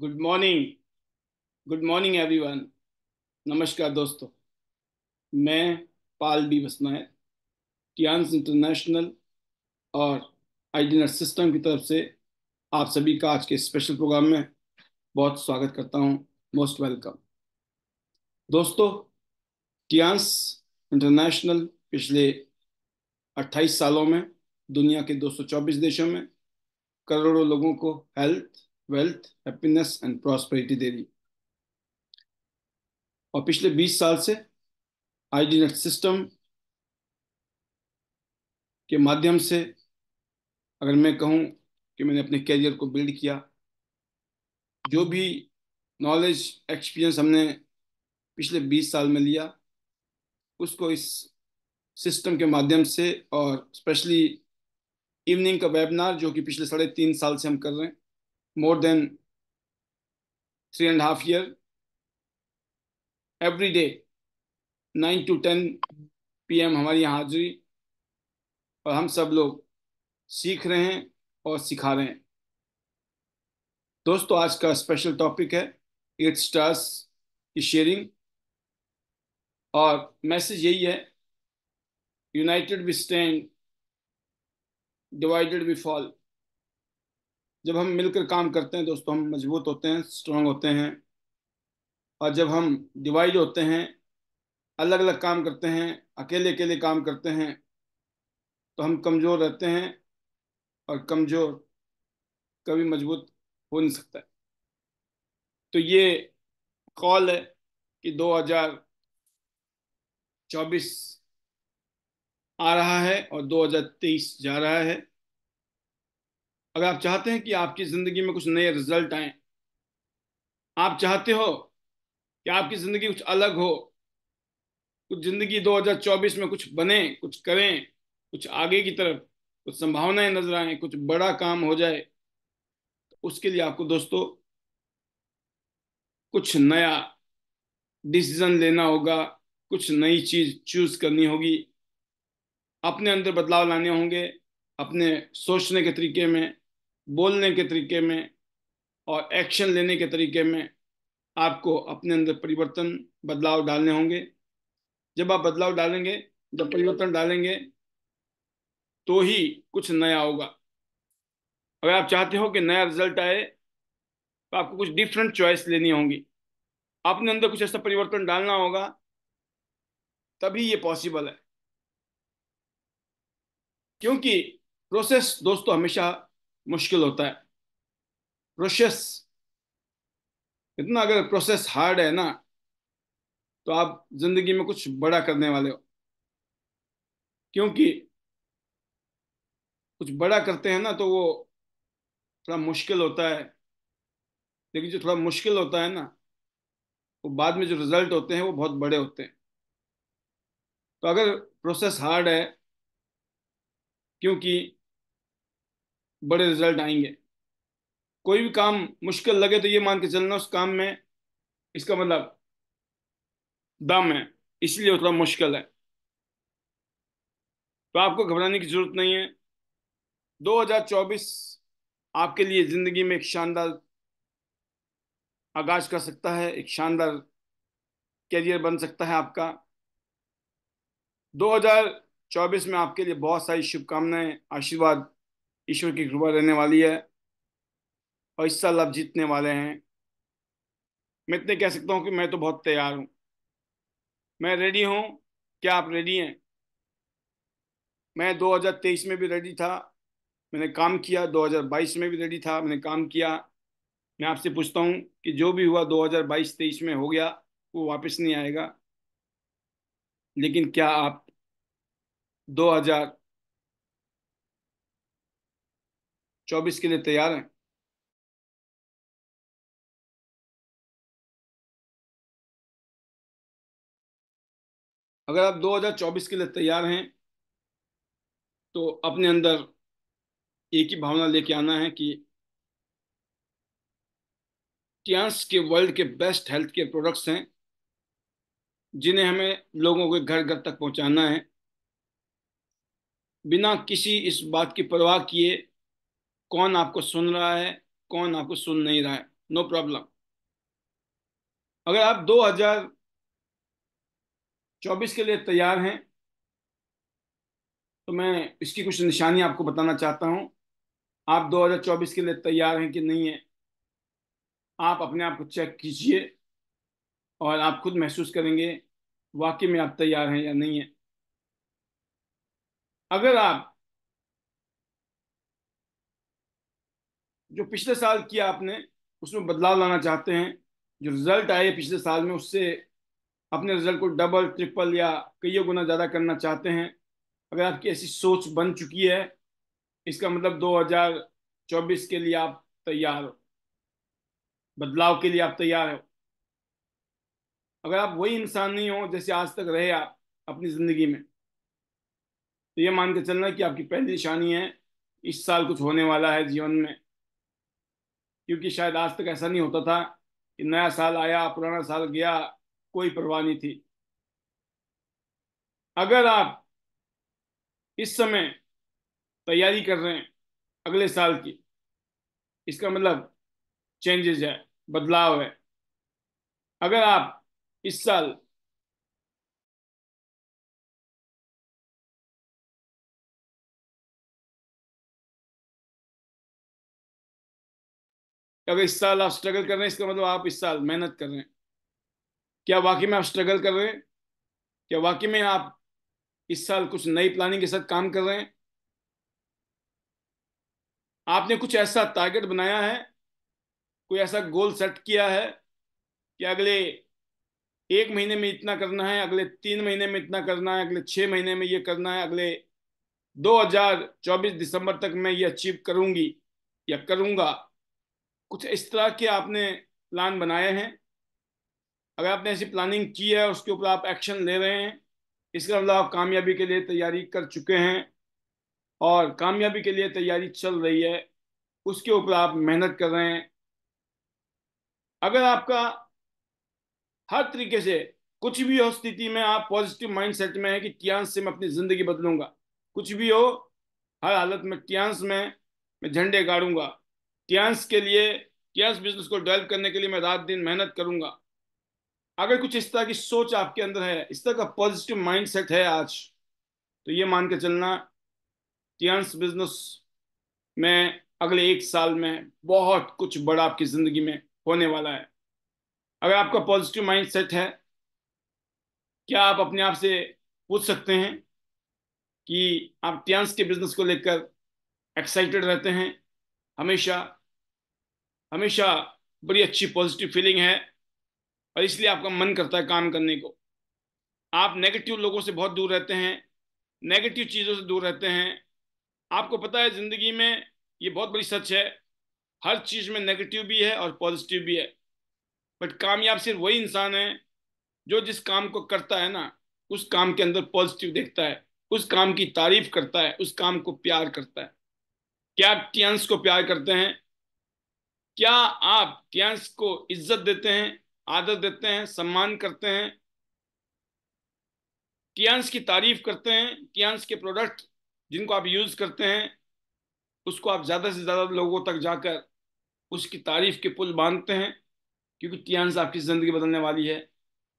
Good morning. Good morning everyone. नमस्कार दोस्तों। मैं पाल बी बसनायक, टियान्स इंटरनेशनल और आईडीनेट सिस्टम की तरफ से आप सभी का आज के स्पेशल प्रोग्राम में बहुत स्वागत करता हूं। मोस्ट वेलकम दोस्तों। टियान्स इंटरनेशनल पिछले 28 सालों में दुनिया के 224 देशों में करोड़ों लोगों को health, wealth, happiness and prosperity दे रही। और पिछले 20 साल से आईडीनेट सिस्टम के माध्यम से अगर मैं कहूँ कि मैंने अपने करियर को बिल्ड किया, जो भी नॉलेज एक्सपीरियंस हमने पिछले 20 साल में लिया, उसको इस सिस्टम के माध्यम से और स्पेशली इवनिंग का वेबिनार जो कि पिछले 3.5 साल से हम कर रहे हैं, more than 3.5 year, every day 9 to 10 PM हमारी यहाँ हाजिरी, और हम सब लोग सीख रहे हैं और सिखा रहे हैं। दोस्तों, आज का स्पेशल टॉपिक है 8 स्टार्स की शेयरिंग, और मैसेज यही है, united we stand, divided we fall. जब हम मिलकर काम करते हैं दोस्तों, हम मजबूत होते हैं, स्ट्रांग होते हैं। और जब हम डिवाइड होते हैं, अलग अलग काम करते हैं, अकेले अकेले काम करते हैं, तो हम कमज़ोर रहते हैं, और कमज़ोर कभी मजबूत हो नहीं सकता है। तो ये कॉल है कि 2024 आ रहा है और 2023 जा रहा है। अगर आप चाहते हैं कि आपकी ज़िंदगी में कुछ नए रिजल्ट आए, आप चाहते हो कि आपकी ज़िंदगी कुछ अलग हो, कुछ जिंदगी 2024 में कुछ बने, कुछ करें, कुछ आगे की तरफ कुछ संभावनाएं नजर आए, कुछ बड़ा काम हो जाए, तो उसके लिए आपको दोस्तों कुछ नया डिसीजन लेना होगा, कुछ नई चीज चूज करनी होगी, अपने अंदर बदलाव लाने होंगे, अपने सोचने के तरीके में, बोलने के तरीके में और एक्शन लेने के तरीके में। आपको अपने अंदर परिवर्तन, बदलाव डालने होंगे। जब आप बदलाव डालेंगे, जब परिवर्तन डालेंगे, तो ही कुछ नया होगा। अगर आप चाहते हो कि नया रिजल्ट आए, तो आपको कुछ डिफरेंट चॉइस लेनी होंगी, अपने अंदर कुछ ऐसा परिवर्तन डालना होगा, तभी ये पॉसिबल है। क्योंकि प्रोसेस दोस्तों हमेशा मुश्किल होता है। प्रोसेस इतना, अगर प्रोसेस हार्ड है ना, तो आप जिंदगी में कुछ बड़ा करने वाले हो। क्योंकि कुछ बड़ा करते हैं ना, तो वो थोड़ा मुश्किल होता है, लेकिन जो थोड़ा मुश्किल होता है ना, वो बाद में जो रिजल्ट होते हैं वो बहुत बड़े होते हैं। तो अगर प्रोसेस हार्ड है, क्योंकि बड़े रिजल्ट आएंगे। कोई भी काम मुश्किल लगे तो ये मान के चलना उस काम में, इसका मतलब दम है, इसलिए उतना मुश्किल है। तो आपको घबराने की जरूरत नहीं है। 2024 आपके लिए जिंदगी में एक शानदार आगाज कर सकता है, एक शानदार कैरियर बन सकता है आपका। 2024 में आपके लिए बहुत सारी शुभकामनाएं, आशीर्वाद, ईश्वर की कृपा रहने वाली है, और इस साल आप जीतने वाले हैं। मैं इतने कह सकता हूँ कि मैं तो बहुत तैयार हूँ, मैं रेडी हूँ। क्या आप रेडी हैं? मैं 2023 में भी रेडी था, मैंने काम किया। 2022 में भी रेडी था, मैंने काम किया। मैं आपसे पूछता हूँ कि जो भी हुआ 2022-23 में हो गया, वो वापस नहीं आएगा। लेकिन क्या आप 2024 के लिए तैयार हैं? अगर आप 2024 के लिए तैयार हैं, तो अपने अंदर एक ही भावना लेके आना है कि टियान्स के वर्ल्ड के बेस्ट हेल्थ केयर प्रोडक्ट्स हैं, जिन्हें हमें लोगों के घर घर तक पहुंचाना है, बिना किसी इस बात की परवाह किए कौन आपको सुन रहा है, कौन आपको सुन नहीं रहा है। No problem. अगर आप 2024 के लिए तैयार हैं तो मैं इसकी कुछ निशानी आपको बताना चाहता हूं। आप 2024 के लिए तैयार हैं कि नहीं है, आप अपने आप को चेक कीजिए और आप खुद महसूस करेंगे वाकई में आप तैयार हैं या नहीं है। अगर आप जो पिछले साल किया आपने उसमें बदलाव लाना चाहते हैं, जो रिजल्ट आए पिछले साल में उससे अपने रिजल्ट को डबल ट्रिपल या कई गुना ज्यादा करना चाहते हैं, अगर आपकी ऐसी सोच बन चुकी है, इसका मतलब 2024 के लिए आप तैयार हो, बदलाव के लिए आप तैयार हो। अगर आप वही इंसान नहीं हो जैसे आज तक रहे आप अपनी जिंदगी में, तो ये मान के चलना कि आपकी पहली निशानी है इस साल कुछ होने वाला है जीवन में। क्योंकि शायद आज तक ऐसा नहीं होता था कि नया साल आया पुराना साल गया, कोई परवाह नहीं थी। अगर आप इस समय तैयारी कर रहे हैं अगले साल की, इसका मतलब चेंजेस है, बदलाव है। अगर आप इस साल अगर इस साल आप स्ट्रगल कर रहे हैं, इसका मतलब आप इस साल मेहनत कर रहे हैं। क्या वाकई में आप स्ट्रगल कर रहे हैं? क्या वाकई में आप इस साल कुछ नई प्लानिंग के साथ काम कर रहे हैं? आपने कुछ ऐसा टारगेट बनाया है, कोई ऐसा गोल सेट किया है कि अगले 1 महीने में इतना करना है, अगले 3 महीने में इतना करना है, अगले 6 महीने में ये करना है, अगले 2024 दिसंबर तक मैं ये अचीव करूंगी या करूंगा? कुछ इस तरह के आपने प्लान बनाए हैं? अगर आपने ऐसी प्लानिंग की है, उसके ऊपर आप एक्शन ले रहे हैं, इसका मतलब आप कामयाबी के लिए तैयारी कर चुके हैं और कामयाबी के लिए तैयारी चल रही है, उसके ऊपर आप मेहनत कर रहे हैं। अगर आपका हर तरीके से कुछ भी हो स्थिति में आप पॉजिटिव माइंडसेट में है कि टियांस से मैं अपनी जिंदगी बदलूंगा, कुछ भी हो हर हालत में टियांस में मैं झंडे गाड़ूंगा, टियांस के लिए, टियांस बिजनेस को डेवलप करने के लिए मैं रात दिन मेहनत करूंगा। अगर कुछ इस तरह की सोच आपके अंदर है, इस तरह का पॉजिटिव माइंडसेट है आज, तो ये मान के चलना टियांस बिजनेस में अगले 1 साल में बहुत कुछ बड़ा आपकी जिंदगी में होने वाला है। अगर आपका पॉजिटिव माइंडसेट है, क्या आप अपने आप से पूछ सकते हैं कि आप टियांस के बिजनेस को लेकर एक्साइटेड रहते हैं? हमेशा हमेशा बड़ी अच्छी पॉजिटिव फीलिंग है और इसलिए आपका मन करता है काम करने को। आप नेगेटिव लोगों से बहुत दूर रहते हैं, नेगेटिव चीज़ों से दूर रहते हैं। आपको पता है जिंदगी में ये बहुत बड़ी सच है, हर चीज़ में नेगेटिव भी है और पॉजिटिव भी है। बट कामयाब सिर्फ वही इंसान है जो जिस काम को करता है ना, उस काम के अंदर पॉजिटिव देखता है, उस काम की तारीफ करता है, उस काम को प्यार करता है। क्या आप टियांस को प्यार करते हैं? क्या आप टियांस को इज्जत देते हैं, आदर देते हैं, सम्मान करते हैं, टियांस की तारीफ करते हैं, टियांस के प्रोडक्ट जिनको आप यूज करते हैं उसको आप ज्यादा से ज्यादा लोगों तक जाकर उसकी तारीफ के पुल बांधते हैं? क्योंकि टियांस आपकी जिंदगी बदलने वाली है।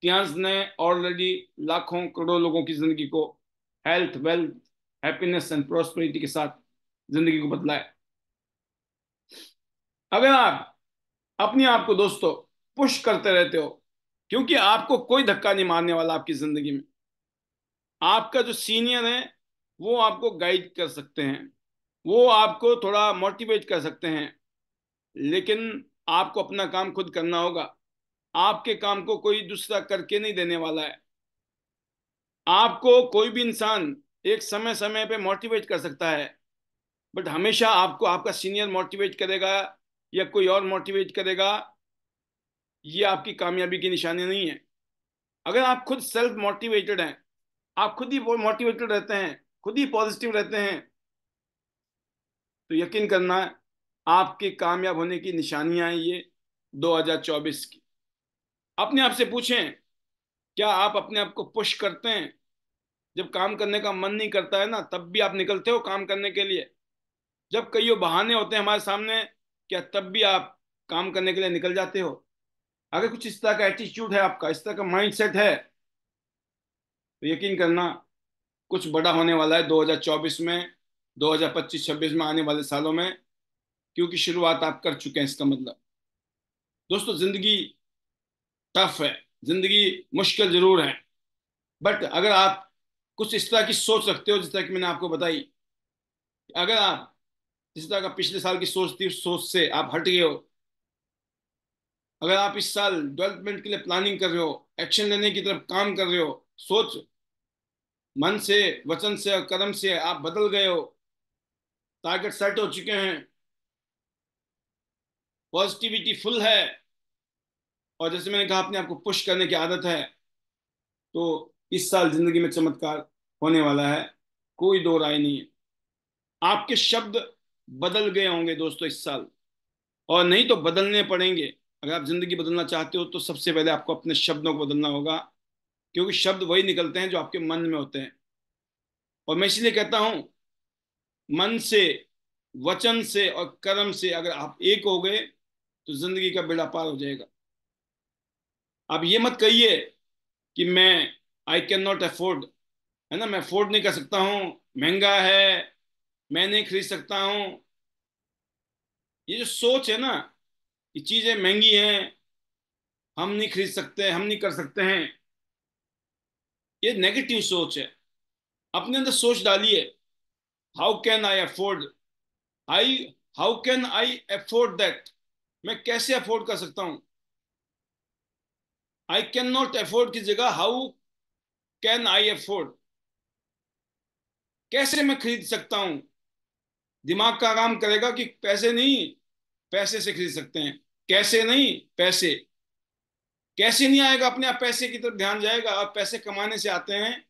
टियांस ने ऑलरेडी लाखों करोड़ों लोगों की जिंदगी को health, wealth, happiness and prosperity के साथ जिंदगी को बदला है। अगर आप अपने आप को दोस्तों पुश करते रहते हो, क्योंकि आपको कोई धक्का नहीं मारने वाला आपकी जिंदगी में, आपका जो सीनियर है वो आपको गाइड कर सकते हैं, वो आपको थोड़ा मोटिवेट कर सकते हैं, लेकिन आपको अपना काम खुद करना होगा। आपके काम को कोई दूसरा करके नहीं देने वाला है। आपको कोई भी इंसान एक समय समय पे मोटिवेट कर सकता है, बट हमेशा आपको आपका सीनियर मोटिवेट करेगा या कोई और मोटिवेट करेगा, ये आपकी कामयाबी की निशानी नहीं है। अगर आप खुद सेल्फ मोटिवेटेड हैं, आप खुद ही मोटिवेटेड रहते हैं, खुद ही पॉजिटिव रहते हैं, तो यकीन करना आपके कामयाब होने की निशानियां हैं ये 2024 की। अपने आप से पूछें, क्या आप अपने आप को पुश करते हैं? जब काम करने का मन नहीं करता है ना, तब भी आप निकलते हो काम करने के लिए? जब कई बहाने होते हैं हमारे सामने, क्या तब भी आप काम करने के लिए निकल जाते हो। अगर कुछ इस तरह का एटीट्यूड है आपका, इस तरह का माइंडसेट है, तो यकीन करना कुछ बड़ा होने वाला है 2024 में, 2025-26 में, आने वाले सालों में। क्योंकि शुरुआत आप कर चुके हैं, इसका मतलब। दोस्तों, जिंदगी टफ है, जिंदगी मुश्किल जरूर है, बट अगर आप कुछ इस तरह की सोच रखते हो, जिस तरह की मैंने आपको बताई, अगर आप जिस तरह का पिछले साल की सोच थी, उस सोच से आप हट गए हो, अगर आप इस साल डेवलपमेंट के लिए प्लानिंग कर रहे हो, एक्शन लेने की तरफ काम कर रहे हो, सोच मन से, वचन से और कर्म से आप बदल गए हो, टारगेट सेट हो चुके हैं, पॉजिटिविटी फुल है, और जैसे मैंने कहा अपने आप को पुश करने की आदत है, तो इस साल जिंदगी में चमत्कार होने वाला है, कोई दो राय नहीं है। आपके शब्द बदल गए होंगे दोस्तों इस साल, और नहीं तो बदलने पड़ेंगे। अगर आप जिंदगी बदलना चाहते हो तो सबसे पहले आपको अपने शब्दों को बदलना होगा, क्योंकि शब्द वही निकलते हैं जो आपके मन में होते हैं। और मैं इसलिए कहता हूं, मन से, वचन से और कर्म से अगर आप एक हो गए तो जिंदगी का बेड़ा पार हो जाएगा। आप ये मत कहिए कि मैं आई कैन नॉट अफोर्ड, है ना, मैं अफोर्ड नहीं कर सकता हूँ, महंगा है, मैं नहीं खरीद सकता हूँ। ये जो सोच है ना, ये चीजें महंगी हैं, हम नहीं खरीद सकते, हम नहीं कर सकते हैं, ये नेगेटिव सोच है। अपने अंदर सोच डालिए, how can I afford, I how can I afford that, मैं कैसे अफोर्ड कर सकता हूं। आई कैन नॉट अफोर्ड की जगह हाउ कैन आई अफोर्ड, कैसे मैं खरीद सकता हूं। दिमाग का काम करेगा कि पैसे नहीं, पैसे से खरीद सकते हैं, कैसे नहीं, पैसे। कैसे नहीं आएगा, अपने आप पैसे की तरफ ध्यान जाएगा, और पैसे कमाने से आते हैं।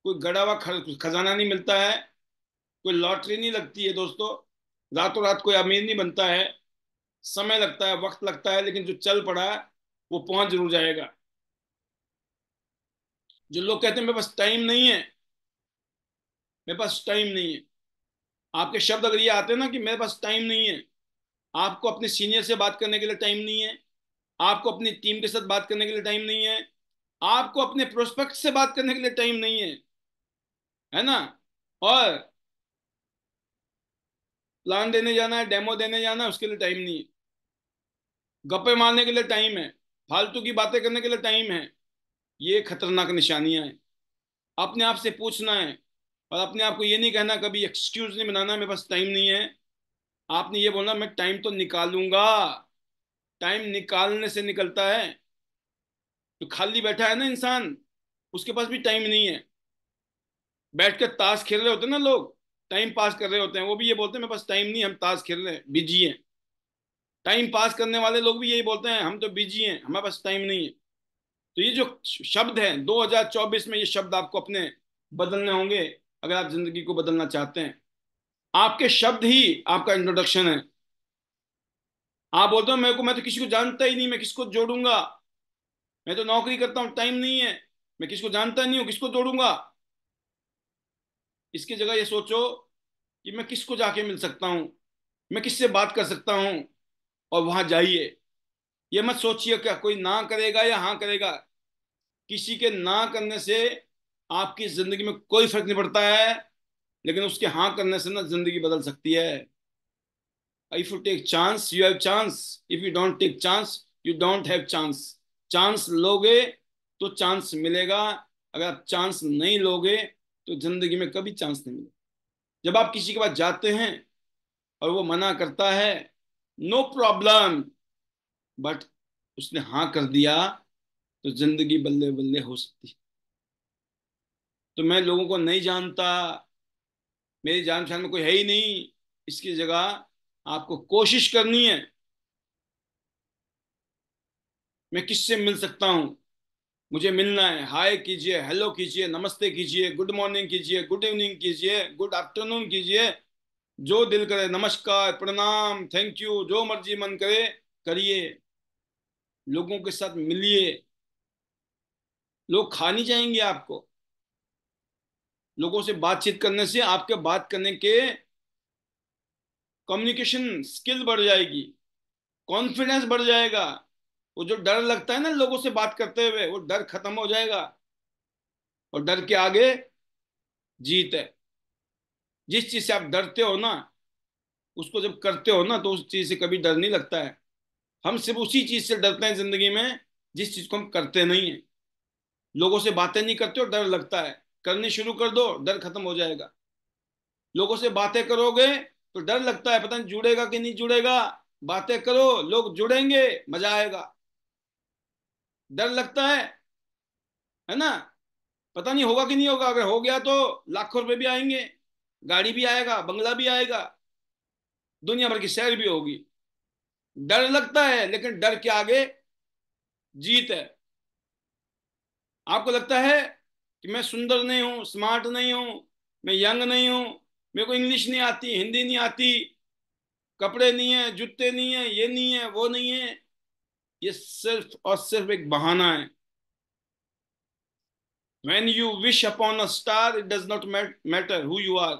कोई गड़ा हुआ खजाना नहीं मिलता है, कोई लॉटरी नहीं लगती है दोस्तों, रातों रात कोई अमीर नहीं बनता है। समय लगता है, वक्त लगता है, लेकिन जो चल पड़ा है वो पहुंच जरूर जाएगा। जो लोग कहते हैं मेरे पास टाइम नहीं है, मेरे पास टाइम नहीं है, आपके शब्द अगर ये आते हैं ना कि मेरे पास टाइम नहीं है, आपको अपने सीनियर से बात करने के लिए टाइम नहीं है, आपको अपनी टीम के साथ बात करने के लिए टाइम नहीं है, आपको अपने प्रोस्पेक्ट से बात करने के लिए टाइम नहीं है ना, और प्लान देने जाना है, डेमो देने जाना है, उसके लिए टाइम नहीं है। गप्पे मारने के लिए टाइम है, फालतू की बातें करने के लिए टाइम है। ये खतरनाक निशानियां हैं। अपने आप से पूछना है, और अपने आप को ये नहीं कहना, कभी एक्सक्यूज नहीं बनाना मेरे पास टाइम नहीं है। आपने ये बोलना मैं टाइम तो निकालूंगा। टाइम निकालने से निकलता है। जो खाली बैठा है ना इंसान, उसके पास भी टाइम नहीं है। बैठ कर ताश खेल रहे होते हैं ना लोग, टाइम पास कर रहे होते हैं, वो भी ये बोलते हैं मेरे पास टाइम नहीं, हम ताश खेल रहे हैं, बिजी हैं। टाइम पास करने वाले लोग भी यही बोलते हैं, हम तो बिजी हैं, हमारे पास टाइम नहीं है। तो ये जो शब्द हैं 2024 में, ये शब्द आपको अपने बदलने होंगे अगर आप जिंदगी को बदलना चाहते हैं। आपके शब्द ही आपका इंट्रोडक्शन है। आप बोलते हो मेरे को, मैं तो किसी को जानता ही नहीं, मैं किसको जोड़ूंगा, मैं तो नौकरी करता हूँ, टाइम नहीं है, मैं किसको जानता नहीं हूँ, किसको जोड़ूंगा। इसकी जगह ये सोचो कि मैं किसको जाके मिल सकता हूँ, मैं किससे बात कर सकता हूँ, और वहां जाइए। ये मत सोचिए क्या कोई ना करेगा या हाँ करेगा। किसी के ना करने से आपकी जिंदगी में कोई फर्क नहीं पड़ता है, लेकिन उसके हाँ करने से ना जिंदगी बदल सकती है। If you take chance you have chance, if you don't take chance you don't have chance. Chance लोगे तो चांस मिलेगा, अगर आप चांस नहीं लोगे तो जिंदगी में कभी चांस नहीं मिलेगा। जब आप किसी के पास जाते हैं और वो मना करता है, नो प्रॉब्लम, बट उसने हाँ कर दिया, तो जिंदगी बल्ले बल्ले हो सकती है। तो मैं लोगों को नहीं जानता, मेरी जान पहचान में कोई है ही नहीं, इसकी जगह आपको कोशिश करनी है, मैं किससे मिल सकता हूं, मुझे मिलना है। हाय कीजिए, हेलो कीजिए, नमस्ते कीजिए, गुड मॉर्निंग कीजिए, गुड इवनिंग कीजिए, गुड आफ्टरनून कीजिए, जो दिल करे, नमस्कार, प्रणाम, थैंक यू, जो मर्जी मन करे करिए। लोगों के साथ मिलिए। लोग खा नहीं जाएंगे आपको। लोगों से बातचीत करने से आपके बात करने के कम्युनिकेशन स्किल बढ़ जाएगी। कॉन्फिडेंस बढ़ जाएगा। वो जो डर लगता है ना लोगों से बात करते हुए, वो डर खत्म हो जाएगा। और डर के आगे जीत है। जिस चीज से आप डरते हो ना, उसको जब करते हो ना, तो उस चीज से कभी डर नहीं लगता है। हम सिर्फ उसी चीज से डरते हैं जिंदगी में जिस चीज को हम करते नहीं है। लोगों से बातें नहीं करते हो, डर लगता है। करनी शुरू कर दो, डर खत्म हो जाएगा। लोगों से बातें करोगे तो डर लगता है, पता नहीं जुड़ेगा कि नहीं जुड़ेगा। बातें करो, लोग जुड़ेंगे, मजा आएगा। डर लगता है ना, पता नहीं होगा कि नहीं होगा। अगर हो गया तो लाखों रुपए भी आएंगे, गाड़ी भी आएगा, बंगला भी आएगा, दुनिया भर की सैर भी होगी। डर लगता है, लेकिन डर के आगे जीत है। आपको लगता है कि मैं सुंदर नहीं हूं, स्मार्ट नहीं हूं, मैं यंग नहीं हूं, मेरे को इंग्लिश नहीं आती, हिंदी नहीं आती, कपड़े नहीं है, जूते नहीं है, ये नहीं है, वो नहीं है। ये सिर्फ और सिर्फ एक बहाना है। When you wish upon a star, it does not matter who you are.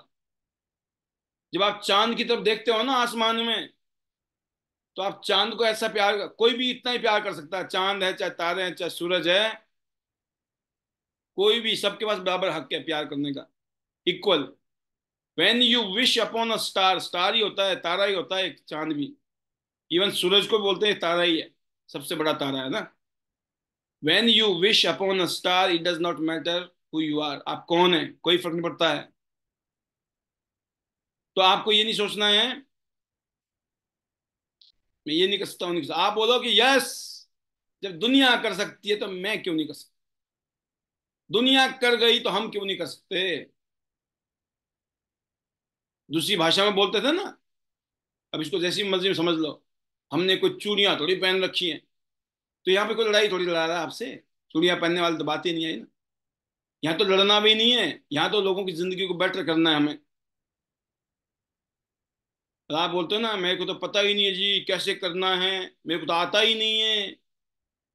जब आप चांद की तरफ देखते हो ना आसमान में, तो आप चांद को ऐसा प्यार, कोई भी इतना ही प्यार कर सकता है। चांद है, चाहे तारे हैं, चाहे सूरज है, कोई भी, सबके पास बराबर हक है प्यार करने का, equal. When you wish upon a star, star ही होता है, तारा ही होता है एक, चांद भी। इवन सूरज को बोलते हैं तारा ही है, सबसे बड़ा तारा है ना। When you wish upon a star, it does not matter who you are, आप कौन है, कोई फर्क नहीं पड़ता है। तो आपको ये नहीं सोचना है मैं ये नहीं कर सकता हूँ, नहीं कर सकता। आप बोलो कि यस, जब दुनिया कर सकती है तो मैं क्यों नहीं कर सकता। दुनिया कर गई तो हम क्यों नहीं कर सकते। दूसरी भाषा में बोलते थे ना, अब इसको जैसी मर्जी समझ लो। हमने कोई चूड़ियां थोड़ी पहन रखी हैं, तो यहाँ पे कोई लड़ाई थोड़ी लड़ा रहा है आपसे। चूड़ियां पहनने वाली तो बात ही नहीं आई ना। यहाँ तो लड़ना भी नहीं है, यहाँ तो लोगों की जिंदगी को बेटर करना है हमें। और आप बोलते हो ना मेरे को तो पता ही नहीं है जी कैसे करना है, मेरे को तो आता ही नहीं है।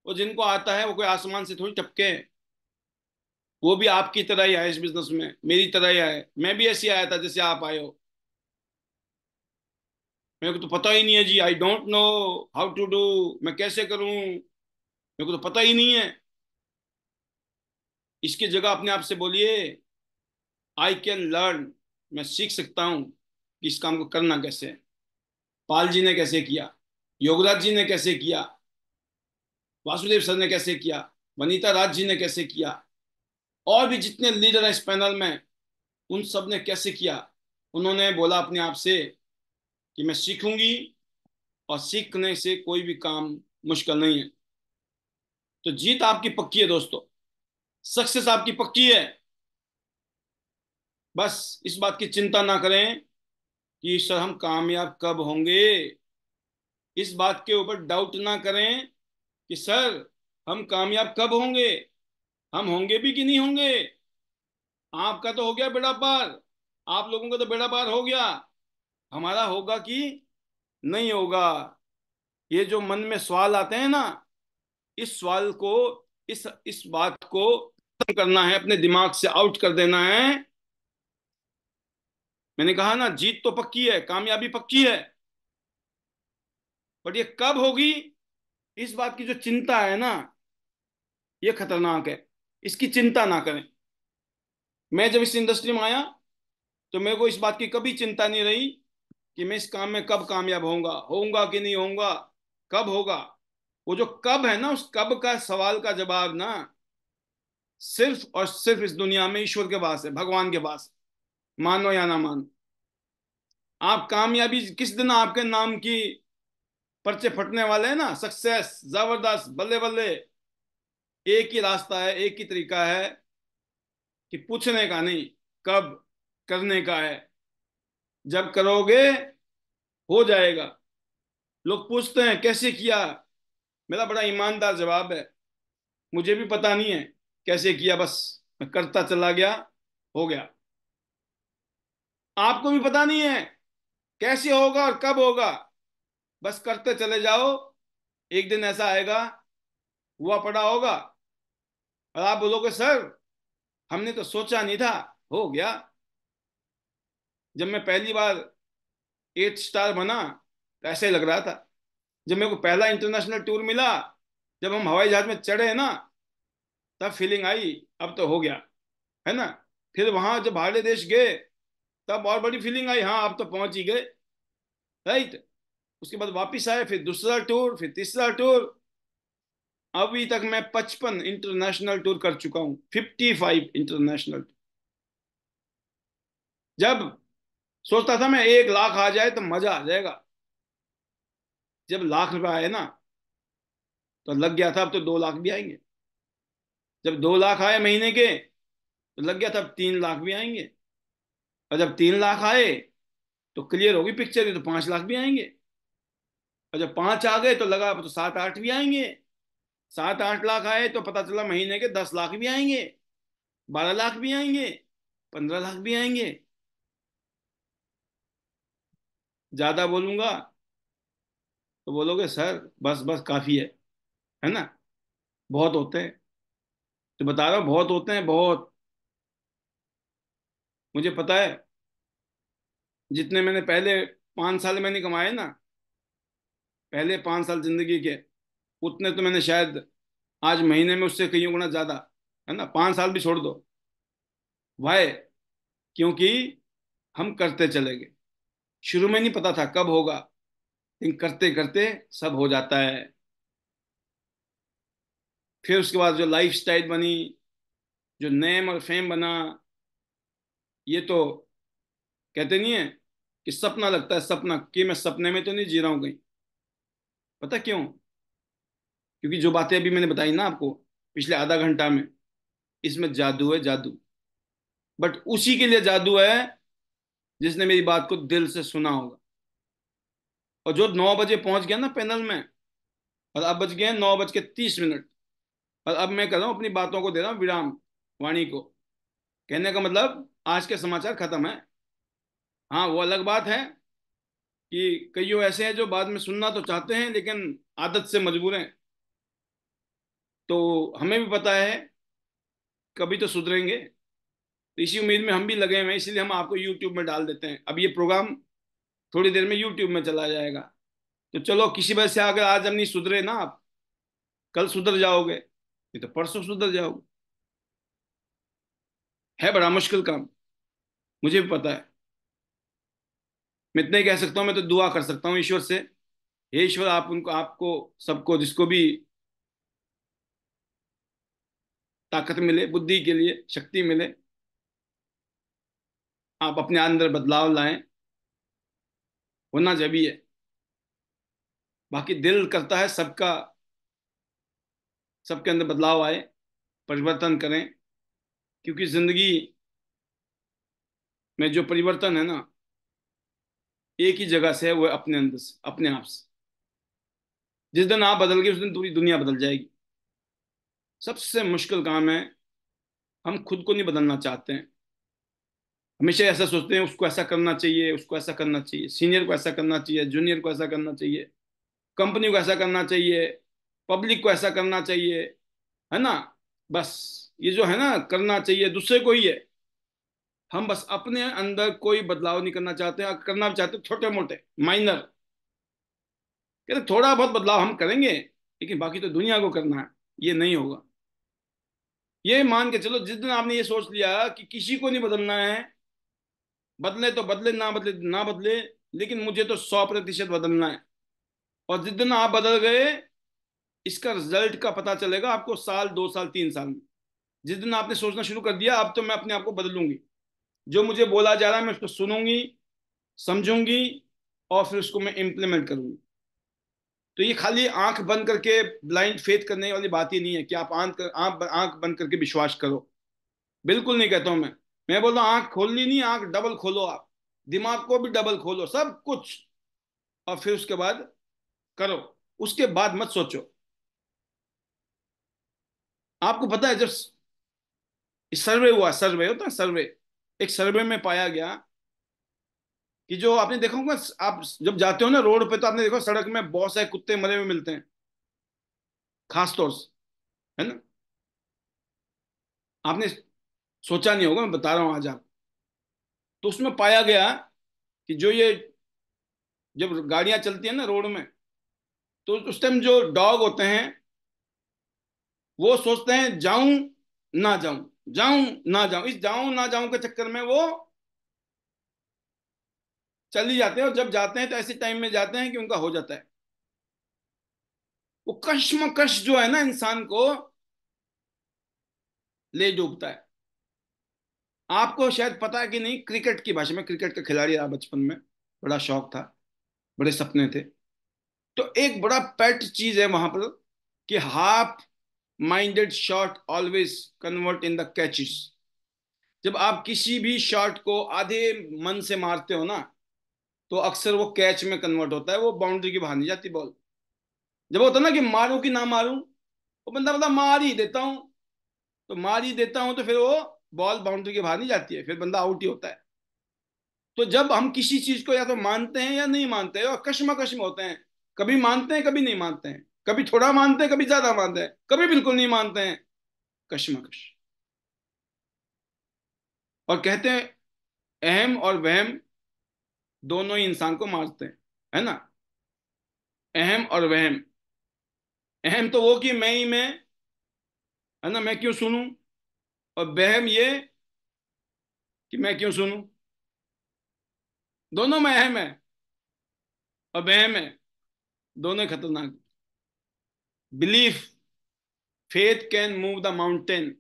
वो जिनको आता है वो कोई आसमान से थोड़ी टपके। वो भी आपकी तरह ही आए इस बिजनेस में, मेरी तरह ही आए। मैं भी ऐसे आया था जैसे आप आए हो। मेरे को तो पता ही नहीं है जी, I don't know how to do, मैं कैसे करूं, मेरे को तो पता ही नहीं है। इसकी जगह अपने आप से बोलिए आई कैन लर्न, मैं सीख सकता हूं कि इस काम को करना कैसे है। पाल जी ने कैसे किया, योगराज जी ने कैसे किया, वासुदेव सर ने कैसे किया, वनीता राज जी ने कैसे किया, और भी जितने लीडर हैं इस पैनल में, उन सब ने कैसे किया। उन्होंने बोला अपने आप से कि मैं सीखूंगी, और सीखने से कोई भी काम मुश्किल नहीं है। तो जीत आपकी पक्की है दोस्तों, सक्सेस आपकी पक्की है। बस इस बात की चिंता ना करें कि सर हम कामयाब कब होंगे। इस बात के ऊपर डाउट ना करें कि सर हम कामयाब कब होंगे, हम होंगे भी कि नहीं होंगे। आपका तो हो गया बेड़ा पार, आप लोगों का तो बेड़ा पार हो गया। हमारा होगा कि नहीं होगा। ये जो मन में सवाल आते हैं ना, इस सवाल को, इस बात को खत्म करना है, अपने दिमाग से आउट कर देना है। मैंने कहा ना जीत तो पक्की है, कामयाबी पक्की है, बट ये कब होगी, इस बात की जो चिंता है ना, ये खतरनाक है। इसकी चिंता ना करें। मैं जब इस इंडस्ट्री में आया तो मेरे को इस बात की कभी चिंता नहीं रही कि मैं इस काम में कब कामयाब होऊंगा, होऊंगा कि नहीं होऊंगा, कब होगा। वो जो कब है ना, उस कब का सवाल का जवाब ना सिर्फ और सिर्फ इस दुनिया में ईश्वर के पास है, भगवान के पास। मानो या ना मानो, आप कामयाबी किस दिन आपके नाम की पर्चे फटने वाले हैं ना, सक्सेस जबरदस्त, बल्ले बल्ले। एक ही रास्ता है, एक ही तरीका है कि पूछने का नहीं, कब करने का है। जब करोगे हो जाएगा। लोग पूछते हैं कैसे किया, मेरा बड़ा ईमानदार जवाब है मुझे भी पता नहीं है कैसे किया, बस मैं करता चला गया, हो गया। आपको भी पता नहीं है कैसे होगा और कब होगा, बस करते चले जाओ। एक दिन ऐसा आएगा, हुआ पड़ा होगा, और आप बोलोगे सर हमने तो सोचा नहीं था, हो गया। जब मैं पहली बार 8 स्टार बना तो ऐसे ही लग रहा था, जब मेरे को पहला इंटरनेशनल टूर मिला, जब हम हवाई जहाज में चढ़े ना, तब फीलिंग आई अब तो हो गया, है ना। फिर वहां जब बाहरले देश गए, तब और बड़ी फीलिंग आई, हाँ अब तो पहुंच ही गए, राइट। उसके बाद वापिस आए, फिर दूसरा टूर, फिर तीसरा टूर। अभी तक मैं 55 इंटरनेशनल टूर कर चुका हूँ, 55 इंटरनेशनल। जब सोचता था मैं 1 लाख आ जाए तो मजा आ जाएगा, जब लाख रुपए आए ना, तो लग गया था अब तो 2 लाख भी आएंगे। जब 2 लाख आए महीने के, तो लग गया था अब 3 लाख भी आएंगे। और जब 3 लाख आए, तो क्लियर होगी पिक्चर, ये तो 5 लाख भी आएंगे। और जब 5 आ गए, तो लगा अब तो 7 8 भी आएंगे। 7 8 लाख आए, तो पता चला महीने के 10 लाख भी आएंगे, 12 लाख भी आएंगे, 15 लाख भी आएंगे। ज्यादा बोलूंगा तो बोलोगे सर बस बस काफी है ना। बहुत होते हैं, तो बता रहा हूँ बहुत होते हैं, बहुत। मुझे पता है, जितने मैंने पहले 5 साल मैंने कमाए ना, पहले 5 साल जिंदगी के, उतने तो मैंने शायद आज महीने में उससे कई गुना ज्यादा, है ना। 5 साल भी छोड़ दो। वाई? क्योंकि हम करते चले गए। शुरू में नहीं पता था कब होगा, लेकिन करते करते सब हो जाता है। फिर उसके बाद जो लाइफ स्टाइल बनी, जो नेम और फेम बना, ये तो कहते नहीं है कि सपना लगता है, सपना कि मैं सपने में तो नहीं जी रहा हूँ कहीं। पता क्यों? क्योंकि जो बातें अभी मैंने बताई ना आपको पिछले आधा घंटा में, इसमें जादू है, जादू। बट उसी के लिए जादू है जिसने मेरी बात को दिल से सुना होगा। और जो 9 बजे पहुंच गया ना पैनल में, और अब बज गए हैं 9:30। और अब मैं कर रहा हूँ अपनी बातों को, दे रहा हूँ विराम, वाणी को। कहने का मतलब आज के समाचार खत्म है। हाँ, वो अलग बात है कि कईयों ऐसे हैं जो बाद में सुनना तो चाहते हैं, लेकिन आदत से मजबूर हैं। तो हमें भी पता है कभी तो सुधरेंगे। तो इसी उम्मीद में हम भी लगे हुए हैं, इसलिए हम आपको यूट्यूब में डाल देते हैं। अब ये प्रोग्राम थोड़ी देर में यूट्यूब में चला जाएगा। तो चलो, किसी वजह से अगर आज हम नहीं सुधरे ना, आप कल सुधर जाओगे, नहीं तो परसों सुधर जाओगे। है बड़ा मुश्किल काम, मुझे भी पता है। मैं इतना ही कह सकता हूँ, मैं तो दुआ कर सकता हूँ ईश्वर से, हे ईश्वर आप उनको, आपको, सबको, जिसको भी ताकत मिले, बुद्धि के लिए शक्ति मिले, आप अपने अंदर बदलाव लाएं। होना जरूरी है। बाकी दिल करता है सबका, सबके अंदर बदलाव आए, परिवर्तन करें। क्योंकि जिंदगी में जो परिवर्तन है ना, एक ही जगह से है, वो है अपने अंदर से, अपने आप से। जिस दिन आप बदल गए, उस दिन पूरी दुनिया बदल जाएगी। सबसे मुश्किल काम है, हम खुद को नहीं बदलना चाहते हैं। हमेशा ऐसा सोचते हैं उसको ऐसा करना चाहिए, उसको ऐसा करना चाहिए, सीनियर को ऐसा करना चाहिए, जूनियर को ऐसा करना चाहिए, कंपनी को ऐसा करना चाहिए, पब्लिक को ऐसा करना चाहिए, है ना। बस ये जो है ना, करना चाहिए दूसरे को ही है। हम बस अपने अंदर कोई बदलाव नहीं करना चाहते, अगर करना भी चाहते छोटे मोटे माइनर, कहते थोड़ा बहुत बदलाव हम करेंगे, लेकिन बाकी तो दुनिया को करना है, ये नहीं होगा। ये मान के चलो, जिस दिन आपने ये सोच लिया कि किसी को नहीं बदलना है, बदले तो बदले, ना बदले ना बदले, लेकिन मुझे तो 100% बदलना है। और जिस दिन आप बदल गए, इसका रिजल्ट का पता चलेगा आपको साल, 2 साल, 3 साल में। जिस दिन आपने सोचना शुरू कर दिया अब तो मैं अपने आप को बदलूंगी, जो मुझे बोला जा रहा है मैं उसको सुनूंगी, समझूंगी, और फिर उसको मैं इम्प्लीमेंट करूंगी। तो ये खाली आंख बंद करके ब्लाइंड फेथ करने वाली बात ही नहीं है कि आप आंख बंद करके विश्वास करो। बिल्कुल नहीं कहता हूं मैं बोल रहा हूं आंख खोलनी नहीं, आंख डबल खोलो आप, दिमाग को भी डबल खोलो, सब कुछ। और फिर उसके बाद करो, उसके बाद मत सोचो। आपको पता है, जब सर्वे हुआ, सर्वे होता है सर्वे, एक सर्वे में पाया गया कि जो आपने देखा होगा, आप जब जाते हो ना रोड पे, तो आपने देखा सड़क में बहुत सारे कुत्ते मरे हुए मिलते हैं, खास तौर से, है ना। आपने सोचा नहीं होगा, मैं बता रहा हूं आज आप। तो उसमें पाया गया कि जो ये, जब गाड़ियां चलती है ना रोड में, तो उस टाइम जो डॉग होते हैं वो सोचते हैं जाऊं ना जाऊं, जाऊं ना जाऊं, इस जाऊं ना जाऊं के चक्कर में वो चल ही जाते हैं। और जब जाते हैं तो ऐसे टाइम में जाते हैं कि उनका हो जाता है। वो कश्मकश जो है ना इंसान को ले डूबता है। आपको शायद पता है कि नहीं, क्रिकेट की भाषा में, क्रिकेट का खिलाड़ी रहा बचपन में, बड़ा शौक था, बड़े सपने थे। तो एक बड़ा पेट चीज है वहां पर कि half minded shot always convert in the catches. जब आप किसी भी शॉट को आधे मन से मारते हो ना, तो अक्सर वो कैच में कन्वर्ट होता है, वो बाउंड्री के बाहर नहीं जाती बॉल। जब होता है ना कि मारूं कि ना मारूं, वो बंदा मतलब मार ही देता हूं, तो मार ही देता हूं, तो फिर वो बॉल बाउंड्री के बाहर नहीं जाती है, फिर बंदा आउट ही होता है। तो जब हम किसी चीज को या तो मानते हैं या नहीं मानते हैं, और कश्मकश में होते हैं, कभी मानते हैं कभी नहीं मानते हैं, कभी थोड़ा मानते हैं कभी ज्यादा मानते हैं, कभी बिल्कुल नहीं मानते हैं, कश्मकश। और कहते हैं अहम और वहम दोनों ही इंसान को मारते हैं, है ना। अहम और वहम, अहम तो वो कि मैं ही मैं, है ना, मैं क्यों सुनूं। और वहम ये कि मैं क्यों सुनूं। दोनों में अहम है और वहम है, दोनों ही खतरनाक। Belief, faith can move the mountain.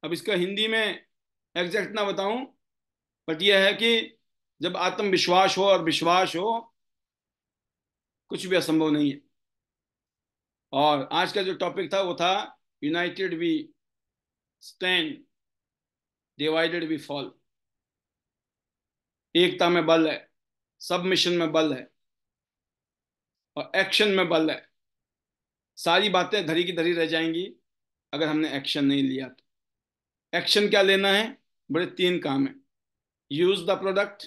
अब इसका हिंदी में एग्जैक्ट ना बताऊं, बट यह है कि जब आत्मविश्वास हो और विश्वास हो, कुछ भी असंभव नहीं है। और आज का जो टॉपिक था वो था united we stand, divided we fall. एकता में बल है, सबमिशन में बल है, और एक्शन में बल है। सारी बातें धरी की धरी रह जाएंगी अगर हमने एक्शन नहीं लिया तो। एक्शन क्या लेना है, बड़े तीन काम है। यूज द प्रोडक्ट,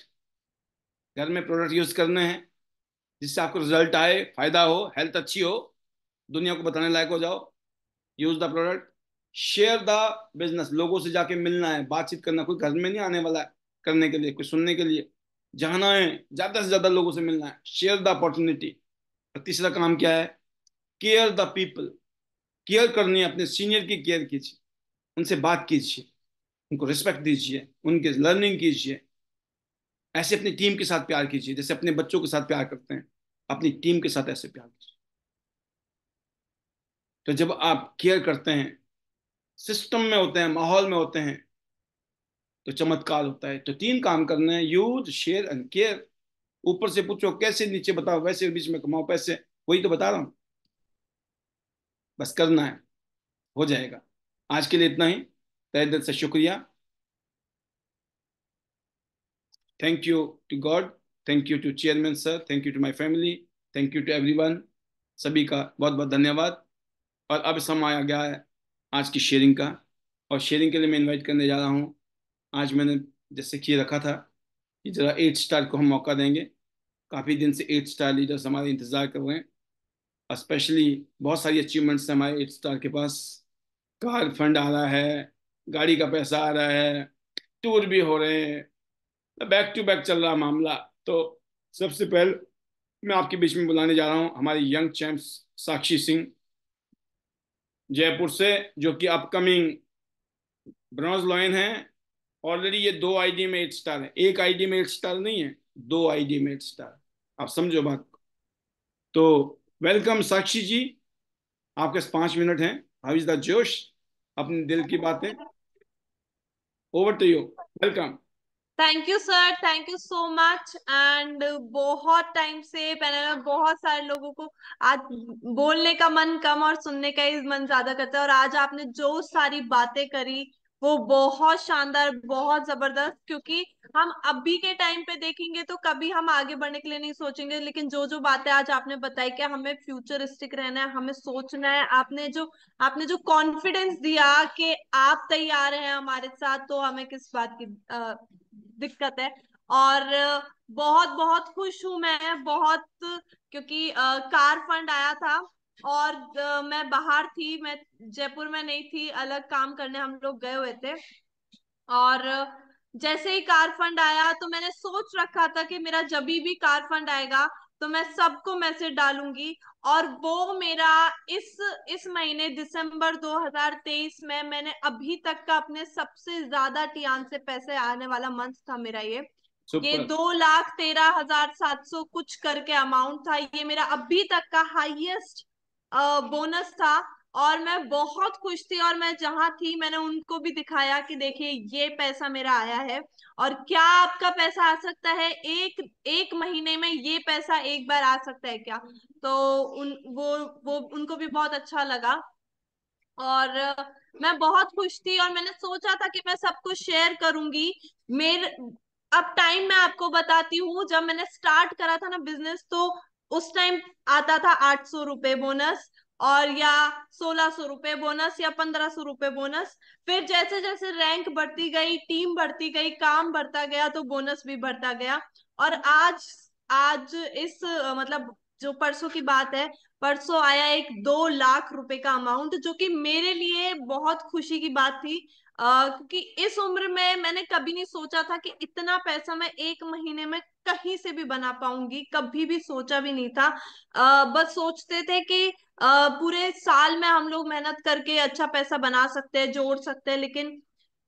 घर में प्रोडक्ट यूज करने हैं जिससे आपको रिजल्ट आए, फायदा हो, हेल्थ अच्छी हो, दुनिया को बताने लायक हो जाओ। Use the product. Share the business, लोगों से जाके मिलना है, बातचीत करना, कोई घर में नहीं आने वाला है करने के लिए, कोई सुनने के लिए, जाना है, ज्यादा से ज्यादा लोगों से मिलना है। Share the opportunity. और तीसरा काम क्या है, केयर द पीपल। केयर करनी है, अपने सीनियर की केयर कीजिए, उनसे बात कीजिए, उनको रिस्पेक्ट दीजिए, उनके लर्निंग कीजिए। ऐसे अपनी टीम के साथ प्यार कीजिए जैसे अपने बच्चों के साथ प्यार करते हैं, अपनी टीम के साथ ऐसे प्यार कीजिए। तो जब आप केयर करते हैं, सिस्टम में होते हैं, माहौल में होते हैं, तो चमत्कार होता है। तो तीन काम करने हैं, यूज, शेयर एंड केयर। ऊपर से पूछो कैसे, नीचे बताओ वैसे, बीच में कमाओ पैसे, वही तो बता रहा हूँ। बस करना है, हो जाएगा। आज के लिए इतना ही, तहे दिल से शुक्रिया। Thank you to God, thank you to chairman sir, thank you to my family, thank you to everyone. सभी का बहुत बहुत धन्यवाद। और अब समय आ गया है आज की शेयरिंग का। और शेयरिंग के लिए मैं इनवाइट करने जा रहा हूँ। आज मैंने जैसे कि रखा था कि जरा 8 स्टार को हम मौका देंगे। काफ़ी दिन से 8 स्टार लीडर्स हमारे इंतजार कर रहे हैं। स्पेशली बहुत सारी अचीवमेंट्स हैं हमारे 8 स्टार के पास। कार फंड आ रहा है, गाड़ी का पैसा आ रहा है, टूर भी हो रहे हैं, बैक टू बैक चल रहा मामला। तो सबसे पहले मैं आपके बीच में बुलाने जा रहा हूँ हमारी यंग चैंप्स साक्षी सिंह, जयपुर से, जो कि अपकमिंग ब्रॉन्ज लॉयन है। ऑलरेडी ये 2 आईडी में 8 स्टार है, एक आईडी में 8 स्टार नहीं है, 2 आईडी में 8 स्टार। आप समझो बात को। तो वेलकम साक्षी जी, आपके पास 5 मिनट हैं। हाउ इज द जोश, अपने दिल की बातें, over to you. Welcome. Thank you sir, thank you so much. And बहुत टाइम से मैंने बहुत सारे लोगों को आज बोलने का मन कम और सुनने का ही मन ज्यादा करता है, और आज आपने जो सारी बातें करी वो बहुत शानदार, बहुत जबरदस्त। क्योंकि हम अभी के टाइम पे देखेंगे तो कभी हम आगे बढ़ने के लिए नहीं सोचेंगे, लेकिन जो जो बातें आज आपने बताई कि हमें फ्यूचरिस्टिक रहना है, हमें सोचना है, आपने जो कॉन्फिडेंस दिया कि आप तैयार हैं हमारे साथ, तो हमें किस बात की दिक्कत है। और बहुत बहुत खुश हूं मैं, बहुत। क्योंकि कार फंड आया था, और मैं बाहर थी, मैं जयपुर में नहीं थी, अलग काम करने हम लोग गए हुए थे। और जैसे ही कार फंड आया तो मैंने सोच रखा था कि मेरा जब भी कार फंड आएगा तो मैं सबको मैसेज डालूंगी। और वो मेरा इस इस महीने दिसंबर 2023 में मैंने अभी तक का अपने सबसे ज्यादा टियान से पैसे आने वाला मंथ था मेरा ये सुपर। 2,13,700 कुछ करके अमाउंट था। ये मेरा अभी तक का हाईएस्ट बोनस था। और मैं बहुत खुश थी, और मैं जहां थी मैंने उनको भी दिखाया कि देखिए ये पैसा मेरा आया है। और क्या आपका पैसा आ सकता है एक एक महीने में, ये पैसा एक बार आ सकता है क्या? तो उन वो उनको भी बहुत अच्छा लगा। और मैं बहुत खुश थी, और मैंने सोचा था कि मैं सबको शेयर करूंगी। मेरे अब टाइम मैं आपको बताती हूँ, जब मैंने स्टार्ट करा था ना बिजनेस, तो उस टाइम आता था 800 रुपए बोनस, और या 1,600 रुपए बोनस, या 1,500 रुपए बोनस। फिर जैसे जैसे रैंक बढ़ती गई, टीम बढ़ती गई, काम बढ़ता गया, तो बोनस भी बढ़ता गया। और आज आज मतलब जो परसों की बात है, परसों आया एक 2 लाख रुपए का अमाउंट, जो कि मेरे लिए बहुत खुशी की बात थी। क्योंकि इस उम्र में मैंने कभी नहीं सोचा था कि इतना पैसा मैं एक महीने में कहीं से भी बना पाऊंगी, कभी भी सोचा भी नहीं था। बस सोचते थे कि पूरे साल में हम लोग मेहनत करके अच्छा पैसा बना सकते हैं, जोड़ सकते हैं, लेकिन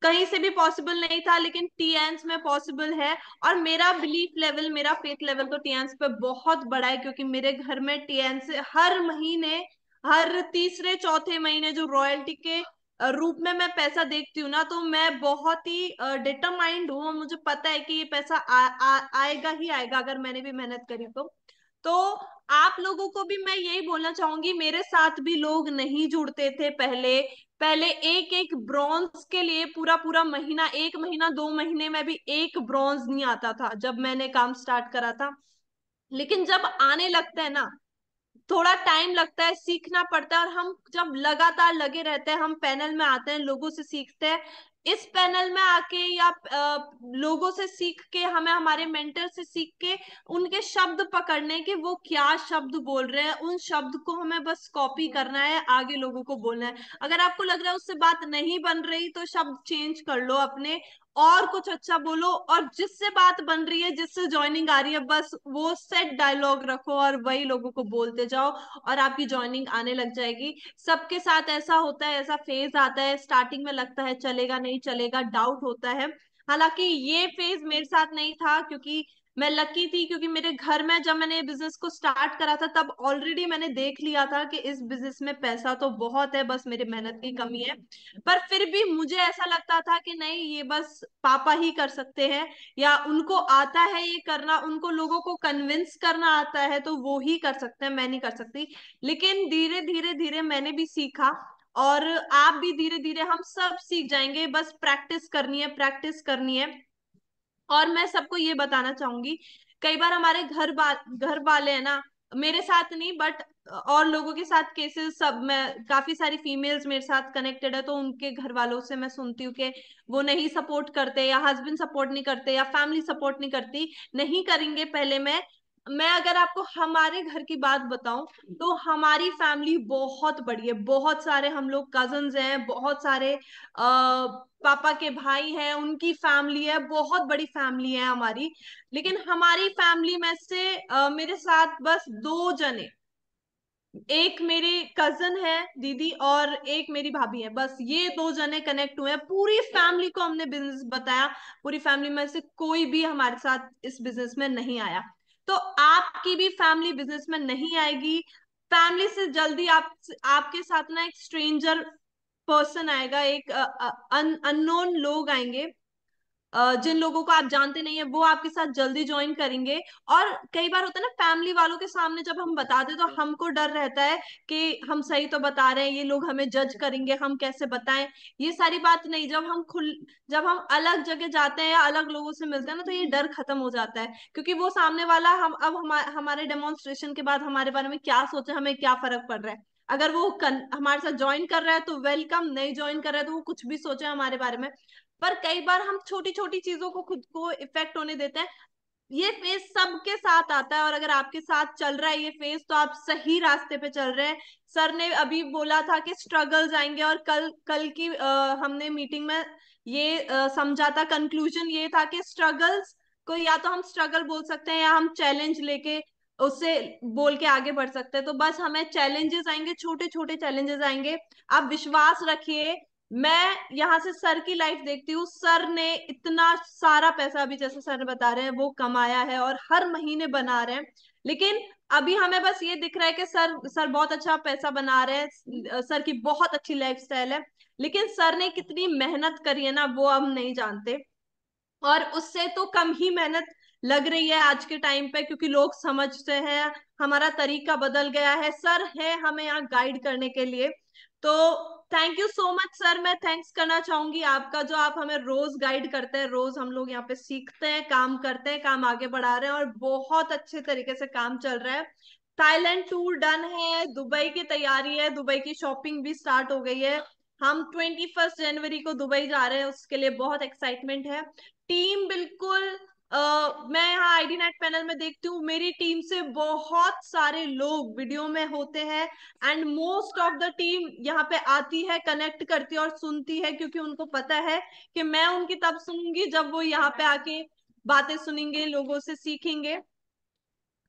कहीं से भी पॉसिबल नहीं था। लेकिन टीएन्स में पॉसिबल है। और मेरा बिलीफ लेवल, मेरा फेथ लेवल तो टीएन्स पे बहुत बड़ा है, क्योंकि मेरे घर में टीएन्स हर महीने, हर तीसरे चौथे महीने जो रॉयल्टी के रूप में मैं पैसा देखती हूँ ना, तो मैं बहुत ही डिटरमाइंड हूँ। मुझे पता है कि ये पैसा आएगा ही आएगा, अगर मैंने भी मेहनत करी तो आप लोगों को भी मैं यही बोलना चाहूंगी, मेरे साथ भी लोग नहीं जुड़ते थे पहले। पहले एक एक ब्रॉन्ज के लिए पूरा पूरा महीना, एक महीना 2 महीने में भी एक ब्रॉन्ज नहीं आता था जब मैंने काम स्टार्ट करा था। लेकिन जब आने लगता है ना, थोड़ा टाइम लगता है, सीखना पड़ता है। और हम जब लगातार लगे रहते हैं, हम पैनल में आते हैं, लोगों से सीखते हैं। इस पैनल में आके या लोगों से सीख के, हमें हमारे मेंटर से सीख के उनके शब्द पकड़ने के, वो क्या शब्द बोल रहे हैं, उन शब्द को हमें बस कॉपी करना है, आगे लोगों को बोलना है। अगर आपको लग रहा है उससे बात नहीं बन रही, तो शब्द चेंज कर लो अपने, और कुछ अच्छा बोलो। और जिससे बात बन रही है, जिससे ज्वाइनिंग आ रही है, बस वो सेट डायलॉग रखो और वही लोगों को बोलते जाओ, और आपकी ज्वाइनिंग आने लग जाएगी। सबके साथ ऐसा होता है, ऐसा फेज आता है, स्टार्टिंग में लगता है चलेगा नहीं चलेगा, डाउट होता है। हालांकि ये फेज मेरे साथ नहीं था, क्योंकि मैं लकी थी, क्योंकि मेरे घर में जब मैंने बिजनेस को स्टार्ट करा था, तब ऑलरेडी मैंने देख लिया था कि इस बिजनेस में पैसा तो बहुत है, बस मेरी मेहनत की कमी है। पर फिर भी मुझे ऐसा लगता था कि नहीं, ये बस पापा ही कर सकते हैं, या उनको आता है ये करना, उनको लोगों को कन्विंस करना आता है, तो वो ही कर सकते हैं, मैं नहीं कर सकती। लेकिन धीरे धीरे धीरे मैंने भी सीखा, और आप भी धीरे धीरे, हम सब सीख जाएंगे, बस प्रैक्टिस करनी है, प्रैक्टिस करनी है। और मैं सबको ये बताना चाहूंगी, कई बार हमारे घर वाले हैं ना, मेरे साथ नहीं बट और लोगों के साथ केसेस, सब मैं काफी सारी फीमेल्स मेरे साथ कनेक्टेड है, तो उनके घर वालों से मैं सुनती हूँ कि वो नहीं सपोर्ट करते, या हस्बैंड सपोर्ट नहीं करते, या फैमिली सपोर्ट नहीं करती, नहीं करेंगे। पहले मैं अगर आपको हमारे घर की बात बताऊं, तो हमारी फैमिली बहुत बड़ी है, बहुत सारे हम लोग कजन्स हैं, बहुत सारे पापा के भाई हैं, उनकी फैमिली है, बहुत बड़ी फैमिली है हमारी। लेकिन हमारी फैमिली में से मेरे साथ बस 2 जने, एक मेरी कजन है दीदी, और एक मेरी भाभी है, बस ये 2 जने कनेक्ट हुए हैं। पूरी फैमिली को हमने बिजनेस बताया, पूरी फैमिली में से कोई भी हमारे साथ इस बिजनेस में नहीं आया। तो आपकी भी फैमिली बिजनेस में नहीं आएगी। फैमिली से जल्दी आपके साथ ना एक स्ट्रेंजर पर्सन आएगा, एक अननोन लोग आएंगे, जिन लोगों को आप जानते नहीं है, वो आपके साथ जल्दी ज्वाइन करेंगे। और कई बार होता है ना, फैमिली वालों के सामने जब हम बताते, तो हमको डर रहता है कि हम सही तो बता रहे हैं, ये लोग हमें जज करेंगे, हम कैसे बताएं। ये सारी बात नहीं, जब हम अलग जगह जाते हैं या अलग लोगों से मिलते हैं ना, तो ये डर खत्म हो जाता है। क्योंकि वो सामने वाला हमारे डेमोन्स्ट्रेशन के बाद हमारे बारे में क्या सोचे, हमें क्या फर्क पड़ रहा है। अगर वो हमारे साथ ज्वाइन कर रहा है तो वेलकम, नहीं ज्वाइन कर रहा है तो वो कुछ भी सोचे हमारे बारे में। पर कई बार हम छोटी छोटी चीजों को खुद को इफेक्ट होने देते हैं। ये फेज सबके साथ आता है, और अगर आपके साथ चल रहा है ये फेज, तो आप सही रास्ते पे चल रहे हैं। सर ने अभी बोला था कि स्ट्रगल्स आएंगे, और कल कल की हमने मीटिंग में ये समझा था, कंक्लूजन ये था कि स्ट्रगल्स को या तो हम स्ट्रगल बोल सकते हैं, या हम चैलेंज लेके उससे बोल के आगे बढ़ सकते हैं। तो बस हमें चैलेंजेस आएंगे, छोटे छोटे चैलेंजेस आएंगे, आप विश्वास रखिए। मैं यहाँ से सर की लाइफ देखती हूँ, सर ने इतना सारा पैसा अभी जैसे सर बता रहे हैं वो कमाया है और हर महीने बना रहे हैं। लेकिन अभी हमें बस ये दिख रहा है कि सर बहुत अच्छा पैसा बना रहे हैं, सर की बहुत अच्छी लाइफ स्टाइल है, लेकिन सर ने कितनी मेहनत करी है ना वो हम नहीं जानते। और उससे तो कम ही मेहनत लग रही है आज के टाइम पे, क्योंकि लोग समझते हैं, हमारा तरीका बदल गया है, सर है हमें यहाँ गाइड करने के लिए। तो thank you so much sir, मैं थैंक्स करना चाहूंगी आपका, जो आप हमें रोज गाइड करते हैं, रोज हम लोग यहाँ पे सीखते हैं, काम करते हैं, काम आगे बढ़ा रहे हैं और बहुत अच्छे तरीके से काम चल रहा है। थाईलैंड टूर डन है, दुबई की तैयारी है, दुबई की शॉपिंग भी स्टार्ट हो गई है। हम 21 जनवरी को दुबई जा रहे हैं, उसके लिए बहुत एक्साइटमेंट है। टीम बिल्कुल मैं यहाँ आईडी नेट पैनल में देखती हूँ, मेरी टीम से बहुत सारे लोग वीडियो में होते हैं and most of the team यहाँ पे आती है, कनेक्ट करती है और सुनती है, क्योंकि उनको पता है कि मैं उनकी तब सुनूंगी जब वो यहाँ पे आके बातें सुनेंगे, लोगों से सीखेंगे।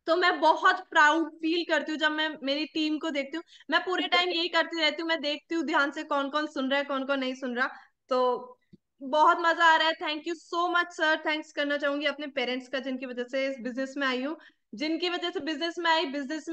तो मैं बहुत प्राउड फील करती हूँ जब मैं मेरी टीम को देखती हूँ। मैं पूरे टाइम यही करती रहती हूँ, मैं देखती हूँ ध्यान से कौन कौन सुन रहा है, कौन कौन नहीं सुन रहा। तो बहुत मजा आ रहा है। Thank you so much sir. Thanks करना चाहूंगी अपने पेरेंट्स का, जिनकी वजह से इस बिजनेस में आई हूँ, जिनकी वजह से बिजनेस में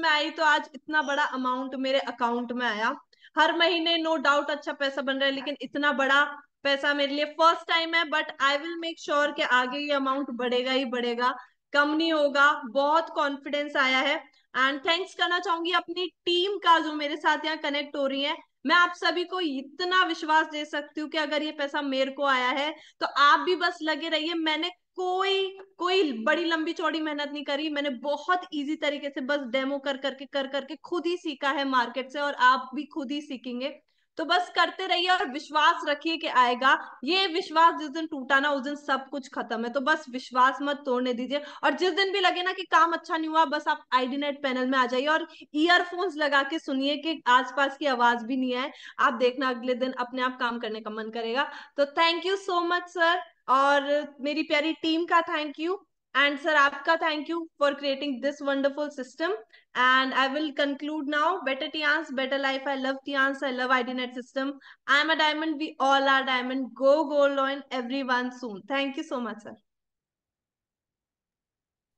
आई तो आज इतना बड़ा अमाउंट मेरे अकाउंट में आया। हर महीने नो डाउट अच्छा पैसा बन रहा है, लेकिन इतना बड़ा पैसा मेरे लिए फर्स्ट टाइम है। But I will make sure कि आगे ये अमाउंट बढ़ेगा ही बढ़ेगा, कम नहीं होगा। बहुत कॉन्फिडेंस आया है। एंड थैंक्स करना चाहूंगी अपनी टीम का, जो मेरे साथ यहाँ कनेक्ट हो रही है। मैं आप सभी को इतना विश्वास दे सकती हूँ कि अगर ये पैसा मेरे को आया है तो आप भी बस लगे रहिए। मैंने कोई कोई बड़ी लंबी चौड़ी मेहनत नहीं करी, मैंने बहुत इजी तरीके से बस डेमो कर करके खुद ही सीखा है मार्केट से, और आप भी खुद ही सीखेंगे। तो बस करते रहिए और विश्वास रखिए कि आएगा। ये विश्वास जिस दिन टूटा ना उस दिन सब कुछ खत्म है, तो बस विश्वास मत तोड़ने दीजिए। और जिस दिन भी लगे ना कि काम अच्छा नहीं हुआ, बस आप आईडी नेट पैनल में आ जाइए और ईयरफोन्स लगा के सुनिए कि आसपास की आवाज भी नहीं आए। आप देखना अगले दिन अपने आप काम करने का मन करेगा। तो thank you so much sir, और मेरी प्यारी टीम का थैंक यू, एंड सर आपका thank you for creating this wonderful system. And I will conclude now. Better Tians, better life. I love Tians. I love IDNet system. I'm a diamond. We all are diamond. Go gold on everyone soon. Thank you so much, sir.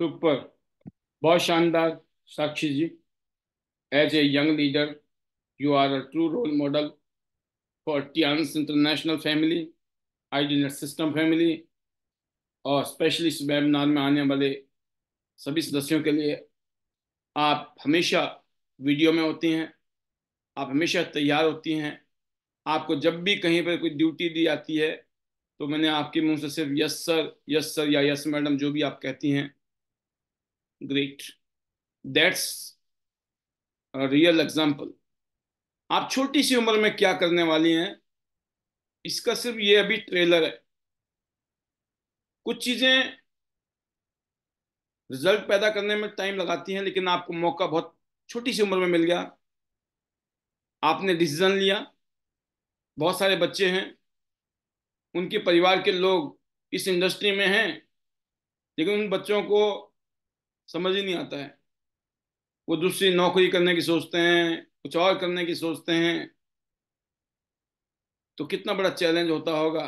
Super, बहुत शानदार Sakshi ji. As a young leader, you are a true role model for Tiens international family, ID net system family, और specially इस webinar में आने वाले सभी सदस्यों के लिए। आप हमेशा वीडियो में होती हैं, आप हमेशा तैयार होती हैं। आपको जब भी कहीं पर कोई ड्यूटी दी जाती है तो मैंने आपके मुंह से सिर्फ यस सर या यस मैडम जो भी आप कहती हैं, ग्रेट, दैट्स रियल एग्जाम्पल। आप छोटी सी उम्र में क्या करने वाली हैं, इसका सिर्फ ये अभी ट्रेलर है। कुछ चीजें रिजल्ट पैदा करने में टाइम लगाती हैं, लेकिन आपको मौका बहुत छोटी सी उम्र में मिल गया। आपने डिसीजन लिया। बहुत सारे बच्चे हैं, उनके परिवार के लोग इस इंडस्ट्री में हैं, लेकिन उन बच्चों को समझ ही नहीं आता है। वो दूसरी नौकरी करने की सोचते हैं, कुछ और करने की सोचते हैं। तो कितना बड़ा चैलेंज होता होगा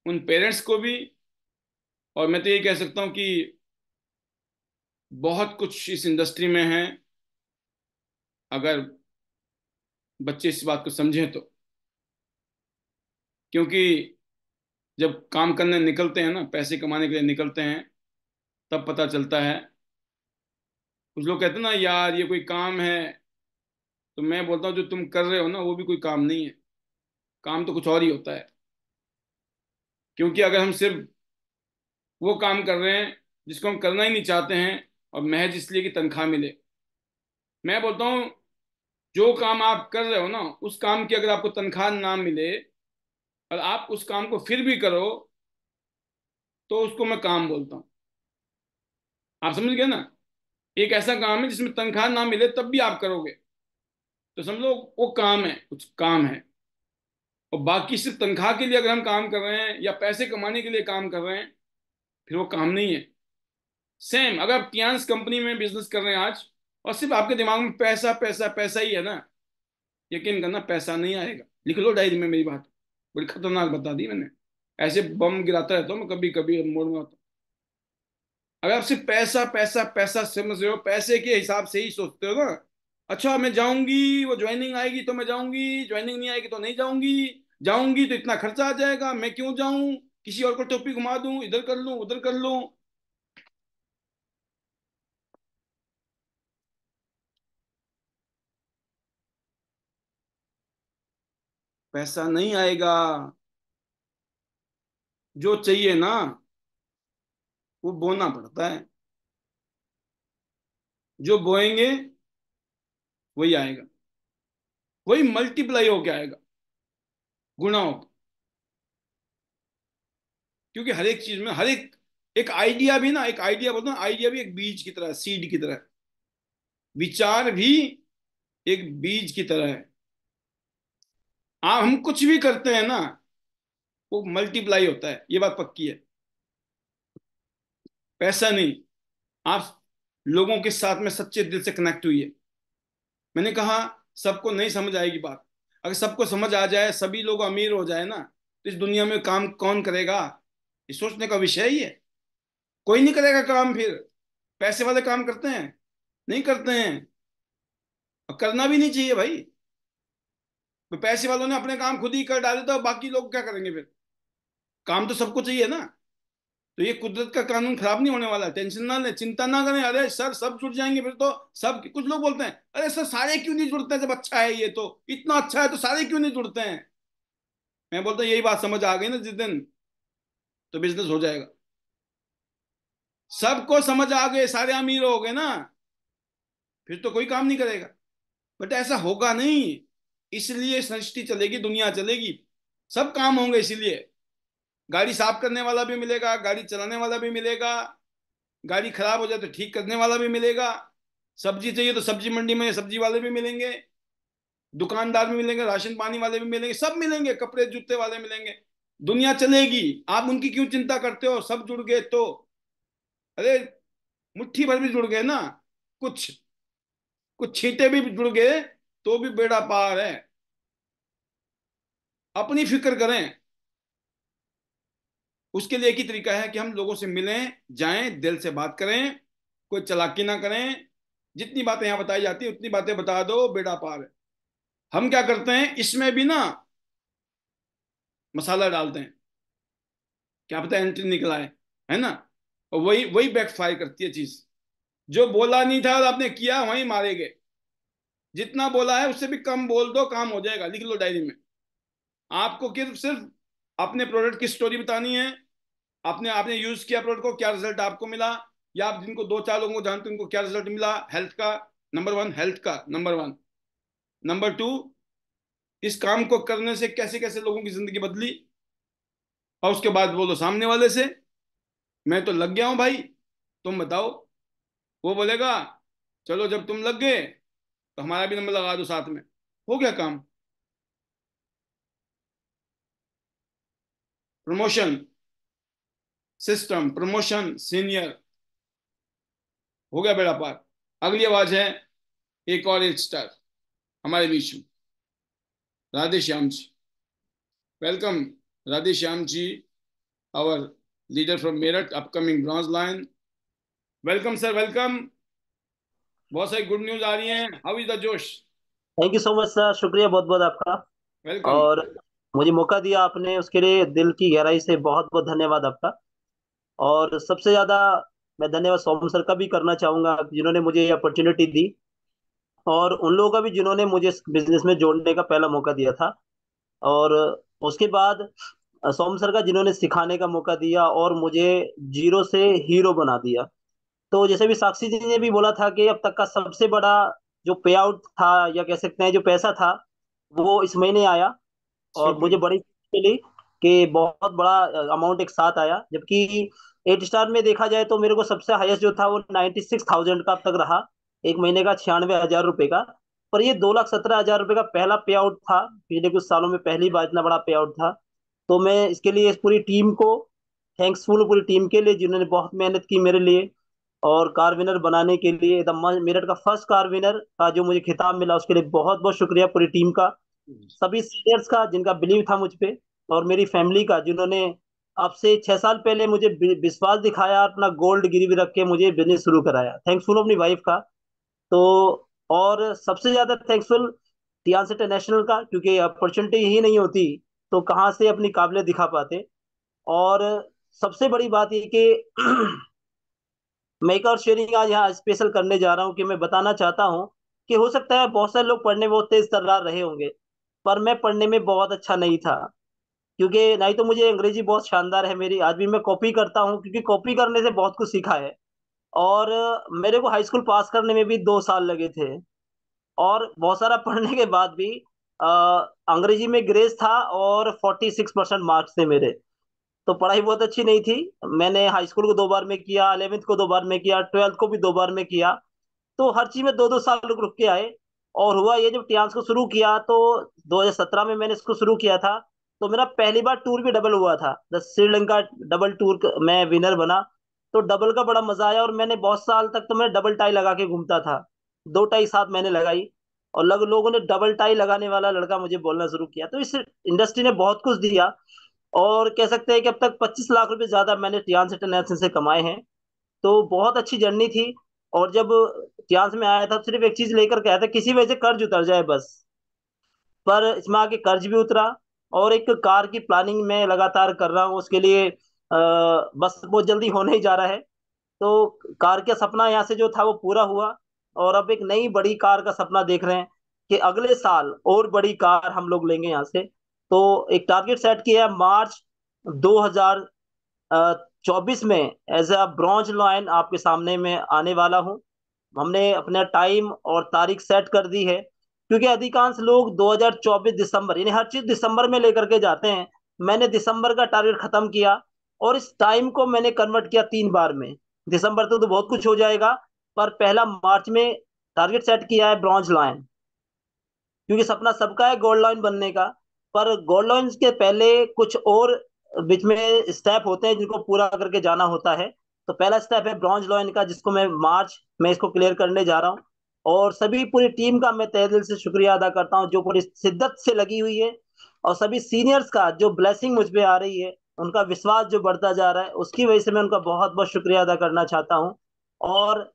उन पेरेंट्स को भी। और मैं तो ये कह सकता हूँ कि बहुत कुछ इस इंडस्ट्री में है, अगर बच्चे इस बात को समझें तो। क्योंकि जब काम करने निकलते हैं ना, पैसे कमाने के लिए निकलते हैं, तब पता चलता है। कुछ लोग कहते हैं ना, यार ये कोई काम है। तो मैं बोलता हूँ जो तुम कर रहे हो ना वो भी कोई काम नहीं है। काम तो कुछ और ही होता है। क्योंकि अगर हम सिर्फ वो काम कर रहे हैं जिसको हम करना ही नहीं चाहते हैं, और महज इसलिए कि तनख्वाह मिले, मैं बोलता हूँ जो काम आप कर रहे हो ना उस काम की अगर आपको तनख्वाह ना मिले और आप उस काम को फिर भी करो, तो उसको मैं काम बोलता हूँ। आप समझ गए ना? एक ऐसा काम है जिसमें तनख्वाह ना मिले तब भी आप करोगे, तो समझो वो काम है, कुछ काम है। और बाकी सिर्फ तनख्वाह के लिए अगर हम काम कर रहे हैं या पैसे कमाने के लिए काम कर रहे हैं, फिर वो काम नहीं है। सेम, अगर आप टियान्स कंपनी में बिजनेस कर रहे हैं आज, और सिर्फ आपके दिमाग में पैसा पैसा पैसा ही है ना, यकीन करना पैसा नहीं आएगा। लिख लो डायरी में मेरी बात, बड़ी खतरनाक बता दी मैंने। ऐसे बम गिराता रहता हूँ मैं कभी कभी मोड़ में आता हूँ। अगर आप सिर्फ पैसा पैसा पैसा समझ रहे हो, पैसे के हिसाब से ही सोचते हो ना, अच्छा मैं जाऊंगी, वो ज्वाइनिंग आएगी तो मैं जाऊंगी, ज्वाइनिंग नहीं आएगी तो नहीं जाऊंगी, जाऊंगी तो इतना खर्चा आ जाएगा, मैं क्यों जाऊं, किसी और को टोपी घुमा दूं, इधर कर लूं उधर कर लूं। पैसा नहीं आएगा। जो चाहिए ना वो बोना पड़ता है, जो बोएंगे वही आएगा, वही मल्टीप्लाई होके आएगा, गुणा होके। क्योंकि हर एक चीज में, हर एक, एक आइडिया भी ना, एक आइडिया बोलते हैं, आइडिया भी एक बीज की तरह, सीड की तरह, विचार भी एक बीज की तरह है। आप, हम कुछ भी करते हैं ना, वो मल्टीप्लाई होता है, ये बात पक्की है। पैसा नहीं, आप लोगों के साथ में सच्चे दिल से कनेक्ट हुई है। मैंने कहा सबको नहीं समझ आएगी बात, अगर सबको समझ आ जाए, सभी लोग अमीर हो जाए ना, तो इस दुनिया में काम कौन करेगा, ये सोचने का विषय ही है। कोई नहीं करेगा काम फिर। पैसे वाले काम करते हैं? नहीं करते हैं, और करना भी नहीं चाहिए भाई। तो पैसे वालों ने अपने काम खुद ही कर डाले तो बाकी लोग क्या करेंगे फिर? काम तो सबको चाहिए ना। तो ये कुदरत का कानून खराब नहीं होने वाला, टेंशन ना ले, चिंता ना करें। अरे सर सब जुड़ जाएंगे फिर तो। सब, कुछ लोग बोलते हैं अरे सर सारे क्यों नहीं जुड़ते हैं, जब अच्छा है ये तो, इतना अच्छा है तो सारे क्यों नहीं जुड़ते हैं। मैं बोलता हूँ यही बात समझ आ गई ना जिस दिन, तो बिजनेस हो जाएगा। सबको समझ आ गए, सारे अमीर हो गए ना, फिर तो कोई काम नहीं करेगा। बट ऐसा होगा नहीं, इसलिए सृष्टि चलेगी, दुनिया चलेगी, सब काम होंगे इसीलिए। गाड़ी साफ करने वाला भी मिलेगा, गाड़ी चलाने वाला भी मिलेगा, गाड़ी खराब हो जाए तो ठीक करने वाला भी मिलेगा, सब्जी चाहिए तो सब्जी मंडी में सब्जी वाले भी मिलेंगे, दुकानदार भी मिलेंगे, राशन पानी वाले भी मिलेंगे, सब मिलेंगे, कपड़े जूते वाले मिलेंगे। दुनिया चलेगी। आप उनकी क्यों चिंता करते हो, सब जुड़ गए तो। अरे मुट्ठी भर भी जुड़ गए ना, कुछ कुछ छींटे भी जुड़ गए तो भी बेड़ा पार है। अपनी फिक्र करें। उसके लिए एक ही तरीका है कि हम लोगों से मिलें, जाएं, दिल से बात करें, कोई चालाकी ना करें। जितनी बातें यहां बताई जाती है उतनी बातें बता दो, बेड़ा पार है। हम क्या करते हैं, इसमें भी ना मसाला डालते हैं, क्या पता एंट्री निकल आए, है ना। और वही वही बैकफायर करती है चीज। जो बोला नहीं था और आपने किया, वहीं मारे गए। जितना बोला है उससे भी कम बोल दो, काम हो जाएगा। लिख लो डायरी में। आपको सिर्फ सिर्फ अपने प्रोडक्ट की स्टोरी बतानी है। आपने आपने यूज किया प्रोडक्ट को, क्या रिजल्ट आपको मिला, या आप जिनको दो चार लोगों को जानते हैं उनको क्या रिजल्ट मिला हेल्थ का। नंबर वन, हेल्थ का नंबर वन। नंबर टू, इस काम को करने से कैसे कैसे लोगों की जिंदगी बदली। और उसके बाद बोलो सामने वाले से, मैं तो लग गया हूं भाई, तुम बताओ। वो बोलेगा चलो जब तुम लग गए तो हमारा भी नंबर लगा दो साथ में। हो गया काम। प्रमोशन सिस्टम, प्रमोशन सीनियर, हो गया बेड़ा पार। अगली आवाज है एक और एक स्टार हमारे बीच में, Radhe Shyam ji. Welcome Radhe Shyam ji, our leader from Meerut, upcoming bronze line. Welcome sir, welcome. बहुत सारी गुड न्यूज आ रही हैं, हाउ इज द जोश। Thank you so much sir, शुक्रिया बहुत बहुत आपका। वेलकम। और मुझे मौका दिया आपने, उसके लिए दिल की गहराई से बहुत बहुत धन्यवाद आपका। और सबसे ज़्यादा मैं धन्यवाद सोम सर का भी करना चाहूँगा, जिन्होंने मुझे ये अपॉर्चुनिटी दी। और उन लोगों का भी जिन्होंने मुझे इस बिजनेस में जोड़ने का पहला मौका दिया था। और उसके बाद सोम सर का, जिन्होंने सिखाने का मौका दिया और मुझे जीरो से हीरो बना दिया। तो जैसे भी साक्षी जी ने भी बोला था कि अब तक का सबसे बड़ा जो पे आउट था, या कह सकते हैं जो पैसा था, वो इस महीने आया। और मुझे सुपर। बड़ी खुशी मिली कि बहुत बड़ा अमाउंट एक साथ आया। जबकि 8 स्टार में देखा जाए तो मेरे को सबसे हाईएस्ट जो था वो 96,000 का अब तक रहा, एक महीने का 96,000 रुपये का। पर ये 2,17,000 रुपये का पहला पे आउट था, पिछले कुछ सालों में पहली बार इतना बड़ा पे आउट था। तो मैं इसके लिए इस पूरी टीम को थैंक्सफुल, पूरी टीम के लिए जिन्होंने बहुत मेहनत की मेरे लिए। और कार विनर बनाने के लिए, एकदम मेरठ का फर्स्ट कार विनर का जो मुझे खिताब मिला, उसके लिए बहुत बहुत शुक्रिया पूरी टीम का, सभी सीनियर्स का जिनका बिलीव था मुझ पे, और मेरी फैमिली का जिन्होंने अब से 6 साल पहले मुझे विश्वास दिखाया, अपना गोल्ड गिरवी रख के मुझे बिजनेस शुरू कराया। थैंक्सफुल अपनी वाइफ का। तो और सबसे ज्यादा थैंक्सफुल टियांस इंटरनेशनल का, क्योंकि अपॉर्चुनिटी ही नहीं होती तो कहाँ से अपनी काबिलियत दिखा पाते। और सबसे बड़ी बात ये कि मैं एक और शेयरिंग आज यहाँ स्पेशल करने जा रहा हूँ कि मैं बताना चाहता हूँ कि हो सकता है बहुत सारे लोग पढ़ने में बहुत तेज तर्रार रहे होंगे, पर मैं पढ़ने में बहुत अच्छा नहीं था। क्योंकि नहीं तो मुझे अंग्रेजी बहुत शानदार है मेरी, आज भी मैं कॉपी करता हूँ, क्योंकि कॉपी करने से बहुत कुछ सीखा है। और मेरे को हाई स्कूल पास करने में भी 2 साल लगे थे, और बहुत सारा पढ़ने के बाद भी अ, अंग्रेजी में ग्रेस था और 46% मार्क्स थे मेरे। तो पढ़ाई बहुत अच्छी नहीं थी। मैंने हाई स्कूल को 2 बार में किया, 11वीं को 2 बार में किया, 12th को भी 2 बार में किया। तो हर चीज में 2-2 साल रुक रुक के आए। और हुआ ये, जब टियान्स को शुरू किया तो 2017 में मैंने इसको शुरू किया था। तो मेरा पहली बार टूर भी डबल हुआ था, द श्रीलंका डबल टूर में विनर बना। तो डबल का बड़ा मजा आया, और मैंने बहुत साल तक तो मैं डबल टाई लगा के घूमता था। 2 टाई साथ मैंने लगाई, और लोगों ने डबल टाई लगाने वाला लड़का मुझे बोलना शुरू किया। तो इस इंडस्ट्री ने बहुत कुछ दिया, और कह सकते हैं कि अब तक 25 लाख रुपए ज्यादा मैंने टियान्स इंटरनेशनल से कमाए हैं। तो बहुत अच्छी जर्नी थी। और जब चांस में आया था, सिर्फ एक चीज लेकर के आया था, किसी वजह से कर्ज उतर जाए बस। पर इसमें आके कर्ज भी उतरा, और एक कार की प्लानिंग मैं लगातार कर रहा हूँ उसके लिए, बस बहुत जल्दी होने ही जा रहा है। तो कार का सपना यहाँ से जो था वो पूरा हुआ, और अब एक नई बड़ी कार का सपना देख रहे हैं कि अगले साल और बड़ी कार हम लोग लेंगे यहाँ से। तो एक टारगेट सेट किया है, मार्च 2024 में एज अ ब्रॉन्ज लॉयन आपके सामने में आने वाला हूँ। हमने अपना टाइम और तारीख सेट कर दी है, क्योंकि अधिकांश लोग 2024 दिसंबर, यानी हर चीज दिसंबर में लेकर के जाते हैं। मैंने दिसंबर का टारगेट खत्म किया, और इस टाइम को मैंने कन्वर्ट किया 3 बार में। दिसंबर तक तो बहुत कुछ हो जाएगा, पर पहला मार्च में टारगेट सेट किया है ब्रॉन्ज लाइन। क्योंकि सपना सबका है गोल्ड लाइन बनने का, पर गोल्ड लाइन के पहले कुछ और बीच में स्टेप होते हैं जिनको पूरा करके जाना होता है। तो पहला स्टेप है ब्रॉन्ज लाइन का, जिसको मैं मार्च में इसको क्लियर करने जा रहा हूँ। और सभी पूरी टीम का मैं तहे दिल से शुक्रिया अदा करता हूँ जो पूरी शिद्दत से लगी हुई है, और सभी सीनियर्स का जो ब्लेसिंग मुझ पे आ रही है, उनका विश्वास जो बढ़ता जा रहा है, उसकी वजह से मैं उनका बहुत बहुत शुक्रिया अदा करना चाहता हूँ। और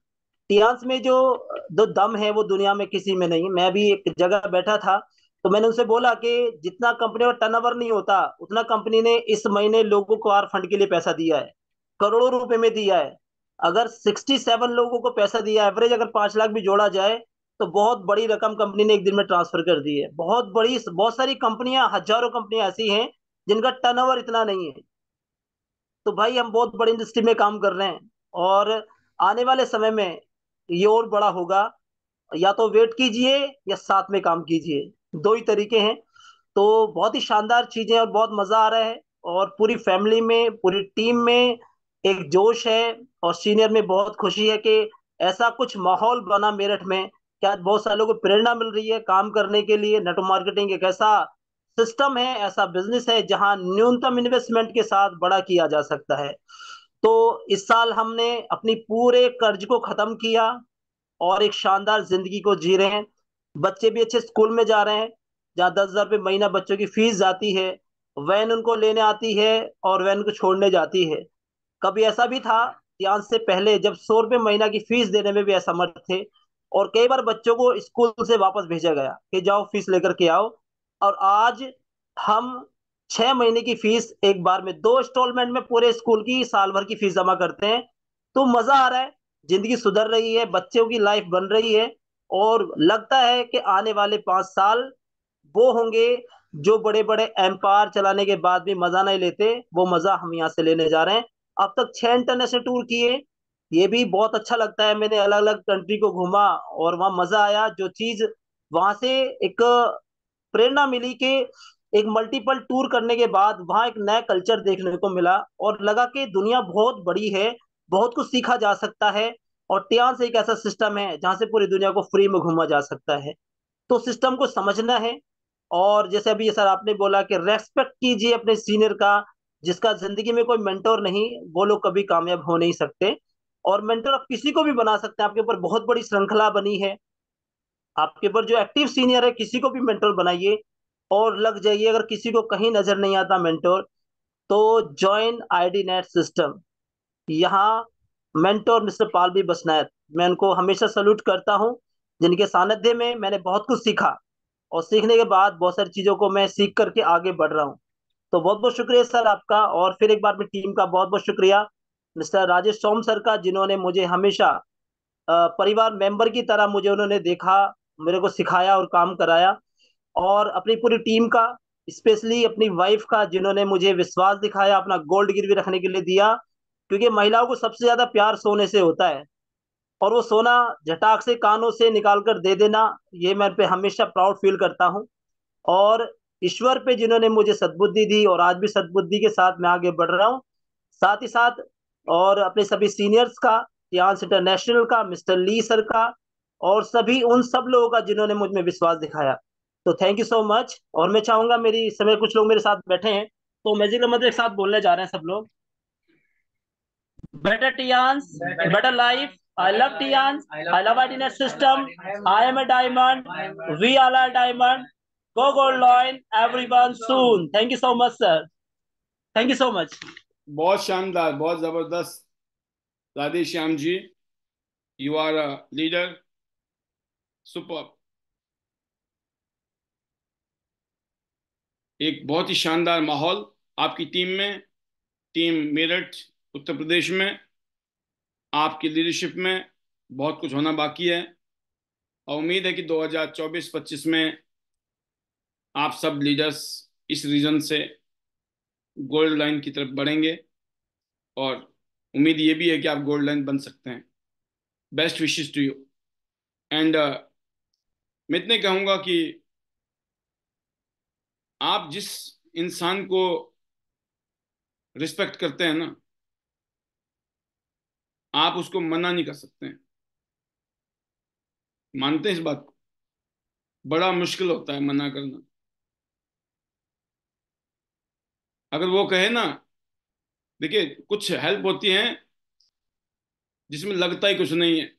टियान्स में जो दो दम है वो दुनिया में किसी में नहीं। मैं भी एक जगह बैठा था, तो मैंने उनसे बोला कि जितना कंपनी का टर्नओवर नहीं होता, उतना कंपनी ने इस महीने लोगों को आर फंड के लिए पैसा दिया है, करोड़ों रुपए में दिया है। अगर 67 लोगों को पैसा दिया, एवरेज अगर 5 लाख भी जोड़ा जाए, तो बहुत बड़ी रकम कंपनी ने एक दिन में ट्रांसफर कर दी है। बहुत बड़ी, बहुत सारी कंपनियां, हजारों कंपनियां ऐसी हैं जिनका टर्नओवर इतना नहीं है। तो भाई हम बहुत बड़ी इंडस्ट्री में काम कर रहे हैं, और आने वाले समय में ये और बड़ा होगा। या तो वेट कीजिए या साथ में काम कीजिए, दो ही तरीके हैं। तो बहुत ही शानदार चीजें, और बहुत मजा आ रहा है। और पूरी फैमिली में, पूरी टीम में एक जोश है, और सीनियर में बहुत खुशी है कि ऐसा कुछ माहौल बना मेरठ में कि आज बहुत सारे लोगों को प्रेरणा मिल रही है काम करने के लिए। नेटवर्क मार्केटिंग एक ऐसा सिस्टम है, ऐसा बिजनेस है जहां न्यूनतम इन्वेस्टमेंट के साथ बड़ा किया जा सकता है। तो इस साल हमने अपनी पूरे कर्ज को खत्म किया, और एक शानदार जिंदगी को जी रहे हैं। बच्चे भी अच्छे स्कूल में जा रहे हैं, जहाँ 10,000 रुपये महीना बच्चों की फीस जाती है। वैन उनको लेने आती है, और वैन को छोड़ने जाती है। कभी ऐसा भी था ध्यान से पहले, जब 100 रुपये महीना की फीस देने में भी असमर्थ थे, और कई बार बच्चों को स्कूल से वापस भेजा गया कि जाओ फीस लेकर के आओ। और आज हम 6 महीने की फीस एक बार में 2 इंस्टॉलमेंट में पूरे स्कूल की साल भर की फीस जमा करते हैं। तो मजा आ रहा है, जिंदगी सुधर रही है, बच्चों की लाइफ बन रही है। और लगता है कि आने वाले 5 साल वो होंगे जो बड़े बड़े एम्पायर चलाने के बाद भी मजा नहीं लेते, वो मजा हम यहाँ से लेने जा रहे हैं। अब तक 6 इंटरनेशनल टूर किए, ये भी बहुत अच्छा लगता है। मैंने अलग अलग कंट्री को घूमा, और वहाँ मजा आया। जो चीज वहां से एक प्रेरणा मिली कि एक मल्टीपल टूर करने के बाद वहां एक नया कल्चर देखने को मिला, और लगा कि दुनिया बहुत बड़ी है, बहुत कुछ सीखा जा सकता है। और टियान्स एक ऐसा सिस्टम है जहां से पूरी दुनिया को फ्री में घूमा जा सकता है। तो सिस्टम को समझना है। और जैसे अभी सर आपने बोला कि रेस्पेक्ट कीजिए अपने सीनियर का, जिसका जिंदगी में कोई मेंटोर नहीं, वो लोग कभी कामयाब हो नहीं सकते। और मेंटर आप किसी को भी बना सकते हैं। आपके ऊपर बहुत बड़ी श्रृंखला बनी है, आपके ऊपर जो एक्टिव सीनियर है किसी को भी मेंटर बनाइए और लग जाइए। अगर किसी को कहीं नजर नहीं आता मेंटोर, तो ज्वाइन आईडी नेट सिस्टम। यहाँ मेंटोर मिस्टर पालवी बसनायत, मैं उनको हमेशा सल्यूट करता हूँ, जिनके सानिध्य में मैंने बहुत कुछ सीखा और सीखने के बाद बहुत सारी चीजों को मैं सीख करके आगे बढ़ रहा हूँ। तो बहुत बहुत शुक्रिया सर आपका, और फिर एक बार में टीम का बहुत बहुत शुक्रिया मिस्टर राजेश सोम सर का, जिन्होंने मुझे हमेशा परिवार मेंबर की तरह मुझे उन्होंने देखा, मेरे को सिखाया और काम कराया। और अपनी पूरी टीम का, स्पेशली अपनी वाइफ का, जिन्होंने मुझे विश्वास दिखाया, अपना गोल्ड गिरवी रखने के लिए दिया। क्योंकि महिलाओं को सबसे ज्यादा प्यार सोने से होता है, और वो सोना झटाक से कानों से निकाल कर दे देना, ये मैं पे हमेशा प्राउड फील करता हूँ। और ईश्वर पे जिन्होंने मुझे सद्बुद्धि दी, और आज भी सद्बुद्धि के साथ मैं आगे बढ़ रहा हूँ। साथ ही साथ और अपने सभी सीनियर्स का, टियांस इंटरनेशनल का, मिस्टर ली सर का, और सभी उन सब लोगों का जिन्होंने मुझ में विश्वास दिखाया। तो थैंक यू सो मच। और मैं चाहूंगा, मेरी इस समय कुछ लोग मेरे साथ बैठे हैं, तो मैजिक मतलब एक साथ बोलने जा रहे हैं सब लोग। Better Tiens, better life, I love Tians. I love Internet System. I am a diamond. We all are diamond. Go Gold Line, everyone soon. Thank you so much, sir. Thank you so much. बहुत शानदार, बहुत जबरदस्त। Radhe Shyam ji, you are a leader, super. एक बहुत ही शानदार माहौल आपकी team में, टीम मेरठ उत्तर प्रदेश में, आपकी लीडरशिप में बहुत कुछ होना बाकी है। और उम्मीद है कि 2024-25 में आप सब लीडर्स इस रीजन से गोल्ड लाइन की तरफ बढ़ेंगे, और उम्मीद ये भी है कि आप गोल्ड लाइन बन सकते हैं। Best wishes to you. And मैं इतने कहूँगा कि आप जिस इंसान को रिस्पेक्ट करते हैं ना, आप उसको मना नहीं कर सकते हैं। मानते हैं इस बात को? बड़ा मुश्किल होता है मना करना। अगर वो कहे ना, देखिए कुछ हेल्प होती है जिसमें लगता ही कुछ नहीं है,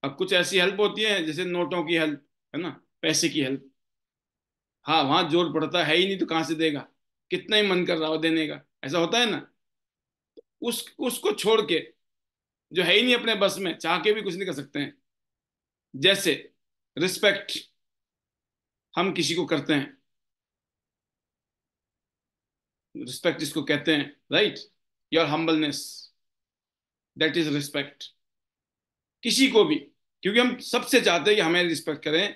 अब कुछ ऐसी हेल्प होती है जैसे नोटों की हेल्प, है ना, पैसे की हेल्प। हाँ, वहां जोर पड़ता है ही नहीं तो कहां से देगा, कितना ही मन कर रहा हो देने का, ऐसा होता है ना। उसको छोड़ के, जो है ही नहीं अपने बस में, चाह के भी कुछ नहीं कर सकते हैं। जैसे रिस्पेक्ट हम किसी को करते हैं, रिस्पेक्ट जिसको कहते हैं, right, your humbleness, that is respect किसी को भी। क्योंकि हम सबसे चाहते हैं कि हमें रिस्पेक्ट करें,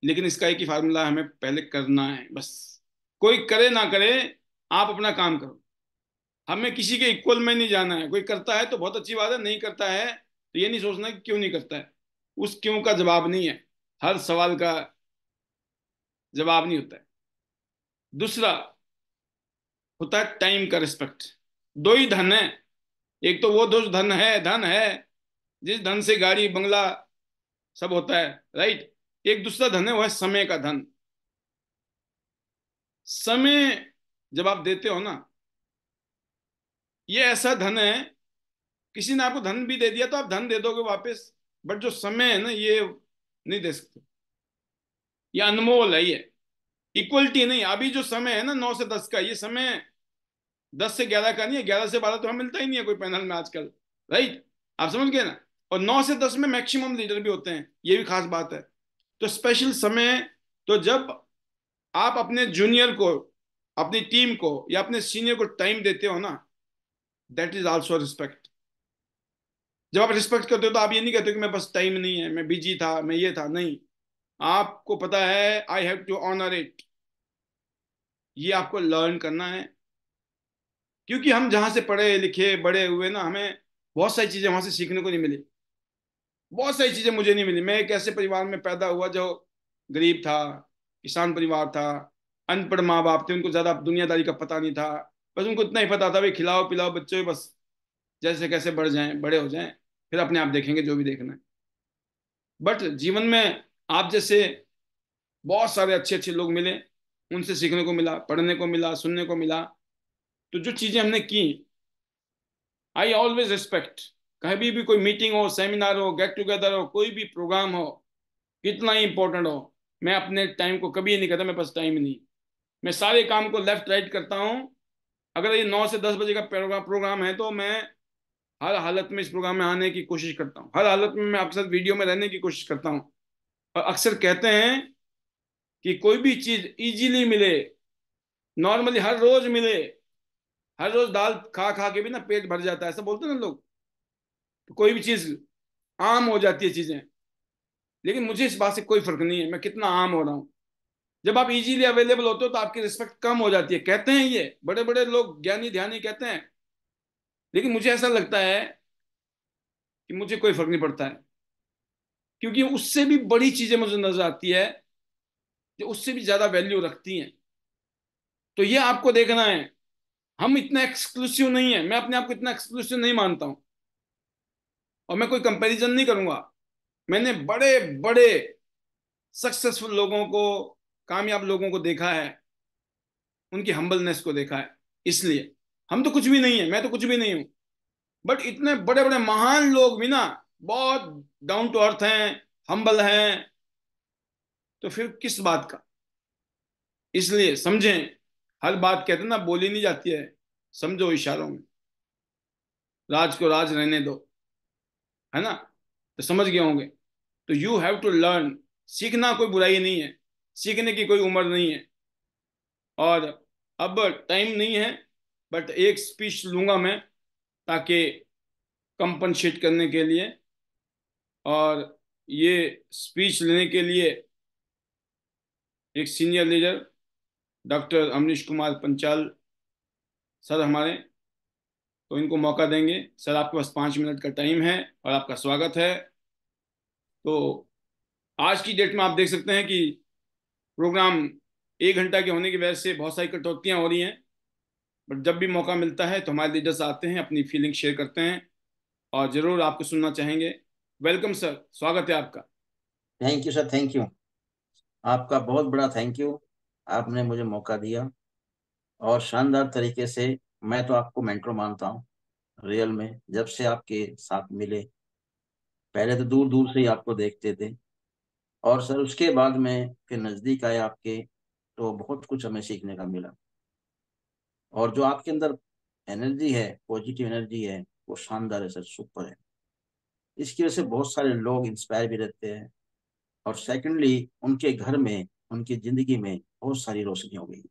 लेकिन इसका एक ही फार्मूला है, हमें पहले करना है बस। कोई करे ना करे, आप अपना काम करो। हमें किसी के इक्वल में नहीं जाना है। कोई करता है तो बहुत अच्छी बात है, नहीं करता है तो ये नहीं सोचना कि क्यों नहीं करता है। उस क्यों का जवाब नहीं है, हर सवाल का जवाब नहीं होता है। दूसरा होता है टाइम का रिस्पेक्ट। दो ही धन है, एक तो वो दो धन है जिस धन से गाड़ी बंगला सब होता है, राइट। एक दूसरा धन है, वो है समय का धन। समय जब आप देते हो ना, ये ऐसा धन है, किसी ने आपको धन भी दे दिया तो आप धन दे दोगे वापस, बट जो समय है ना, ये नहीं दे सकते। ये अनमोल है, ये इक्वलिटी नहीं। अभी जो समय है ना 9 से 10 का, ये समय 10 से 11 का नहीं है। 11 से 12 तो हमें मिलता ही नहीं है कोई पैनल में आजकल, राइट। आप समझ गए ना। और 9 से 10 में मैक्सिमम लीडर भी होते हैं, ये भी खास बात है। तो स्पेशल समय, तो जब आप अपने जूनियर को, अपनी टीम को या अपने सीनियर को टाइम देते हो ना, दैट इज ऑल्सो रिस्पेक्ट। जब आप रिस्पेक्ट करते हो तो आप ये नहीं कहते कि मैं बस टाइम नहीं है, मैं बिजी था, मैं ये था, नहीं। आपको पता है I have to honour it, ये आपको लर्न करना है। क्योंकि हम जहां से पढ़े लिखे बड़े हुए ना, हमें बहुत सारी चीजें वहां से सीखने को नहीं मिली। बहुत सारी चीजें मुझे नहीं मिली। मैं एक ऐसे परिवार में पैदा हुआ जो गरीब था, किसान परिवार था, अनपढ़ माँ बाप थे, उनको ज्यादा दुनियादारी का पता नहीं था। बस उनको इतना ही पता था भाई खिलाओ पिलाओ बच्चों को, बस जैसे कैसे बढ़ जाएं, बड़े हो जाएं, फिर अपने आप देखेंगे जो भी देखना है। बट जीवन में आप जैसे बहुत सारे अच्छे अच्छे लोग मिले, उनसे सीखने को मिला, पढ़ने को मिला, सुनने को मिला। तो जो चीजें हमने की, आई ऑलवेज रिस्पेक्ट, कभी भी कोई मीटिंग हो, सेमिनार हो, गेट टुगेदर हो, कोई भी प्रोग्राम हो, कितना ही इंपॉर्टेंट हो, मैं अपने टाइम को कभी नहीं कहता मेरे पास टाइम नहीं। मैं सारे काम को लेफ्ट राइट करता हूँ। अगर ये 9 से 10 बजे का प्रोग्राम है तो मैं हर हालत में इस प्रोग्राम में आने की कोशिश करता हूँ, हर हालत में मैं आपके साथ वीडियो में रहने की कोशिश करता हूँ। और अक्सर कहते हैं कि कोई भी चीज इजीली मिले, नॉर्मली हर रोज मिले, हर रोज दाल खा खा के भी ना पेट भर जाता है, ऐसा बोलते हैं ना लोग। तो कोई भी चीज आम हो जाती है चीजें, लेकिन मुझे इस बात से कोई फर्क नहीं है मैं कितना आम हो रहा हूँ। जब आप इजीली अवेलेबल होते हो तो आपकी रिस्पेक्ट कम हो जाती है, कहते हैं ये बड़े बड़े लोग, ज्ञानी ध्यानी कहते हैं। लेकिन मुझे ऐसा लगता है कि मुझे कोई फर्क नहीं पड़ता है, क्योंकि उससे भी बड़ी चीजें मुझे नजर आती है जो उससे भी ज्यादा वैल्यू रखती हैं। तो ये आपको देखना है, हम इतना एक्सक्लूसिव नहीं है, मैं अपने आप को इतना एक्सक्लूसिव नहीं मानता हूं। और मैं कोई कंपैरिजन नहीं करूंगा। मैंने बड़े बड़े सक्सेसफुल लोगों को, कामयाब लोगों को देखा है, उनकी हम्बलनेस को देखा है। इसलिए हम तो कुछ भी नहीं है, मैं तो कुछ भी नहीं हूं, बट इतने बड़े बड़े महान लोग भी ना बहुत डाउन टू अर्थ हैं, हम्बल हैं। तो फिर किस बात का। इसलिए समझें, हर बात कहते हैं ना बोली नहीं जाती है, समझो इशारों में, राज को राज रहने दो, है ना। तो समझ गए होंगे। तो यू हैव टू लर्न, सीखना कोई बुराई नहीं है, सीखने की कोई उम्र नहीं है। और अब टाइम नहीं है, बट एक स्पीच लूंगा मैं, ताकि कंपनसेट करने के लिए। और ये स्पीच लेने के लिए एक senior leader doctor Amrish Kumar Panchal sir हमारे, तो इनको मौका देंगे। सर आपके पास 5 मिनट का टाइम है और आपका स्वागत है। तो आज की डेट में आप देख सकते हैं कि प्रोग्राम 1 घंटा के होने की वजह से बहुत सारी कटौतियां हो रही हैं, बट जब भी मौका मिलता है तो हमारे लीडर्स आते हैं, अपनी फीलिंग शेयर करते हैं और जरूर आपको सुनना चाहेंगे। वेलकम सर, स्वागत है आपका। Thank you sir, thank you. आपका बहुत बड़ा थैंक यू। आपने मुझे मौका दिया और शानदार तरीके से, मैं तो आपको मेंटर मानता हूँ रियल में। जब से आपके साथ मिले, पहले तो दूर दूर से ही आपको देखते थे, और सर उसके बाद में फिर नज़दीक आए आपके, तो बहुत कुछ हमें सीखने का मिला। और जो आपके अंदर एनर्जी है, पॉजिटिव एनर्जी है, वो शानदार है सर, सुपर है। इसकी वजह से बहुत सारे लोग इंस्पायर भी रहते हैं, और सेकंडली उनके घर में, उनकी जिंदगी में बहुत सारी रोशनी हो गई।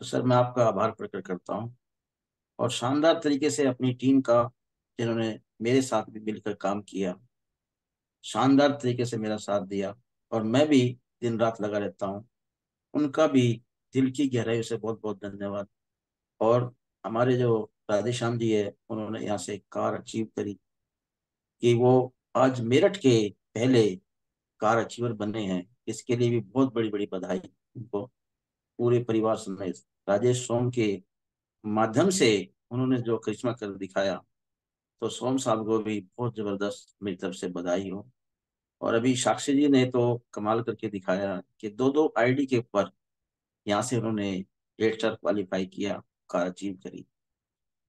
तो सर मैं आपका आभार प्रकट करता हूँ, और शानदार तरीके से अपनी टीम का, जिन्होंने मेरे साथ भी मिलकर काम किया, शानदार तरीके से मेरा साथ दिया, और मैं भी दिन रात लगा रहता हूँ, उनका भी दिल की गहराई से बहुत बहुत धन्यवाद। और हमारे जो राधेश्याम जी है, उन्होंने यहाँ से कार अचीव करी, कि वो आज मेरठ के पहले कार अचीवर बने हैं, इसके लिए भी बहुत बड़ी बड़ी बधाई उनको, पूरे परिवार समेत। राजेश सोम के माध्यम से उन्होंने जो करिश्मा कर दिखाया, तो सोम साहब को भी बहुत जबरदस्त मेरी तरफ से बधाई हो। और अभी साक्षी जी ने तो कमाल करके दिखाया कि दो दो आईडी के ऊपर यहाँ से उन्होंने 8 स्टार क्वालिफाई किया, कार अचीव करी।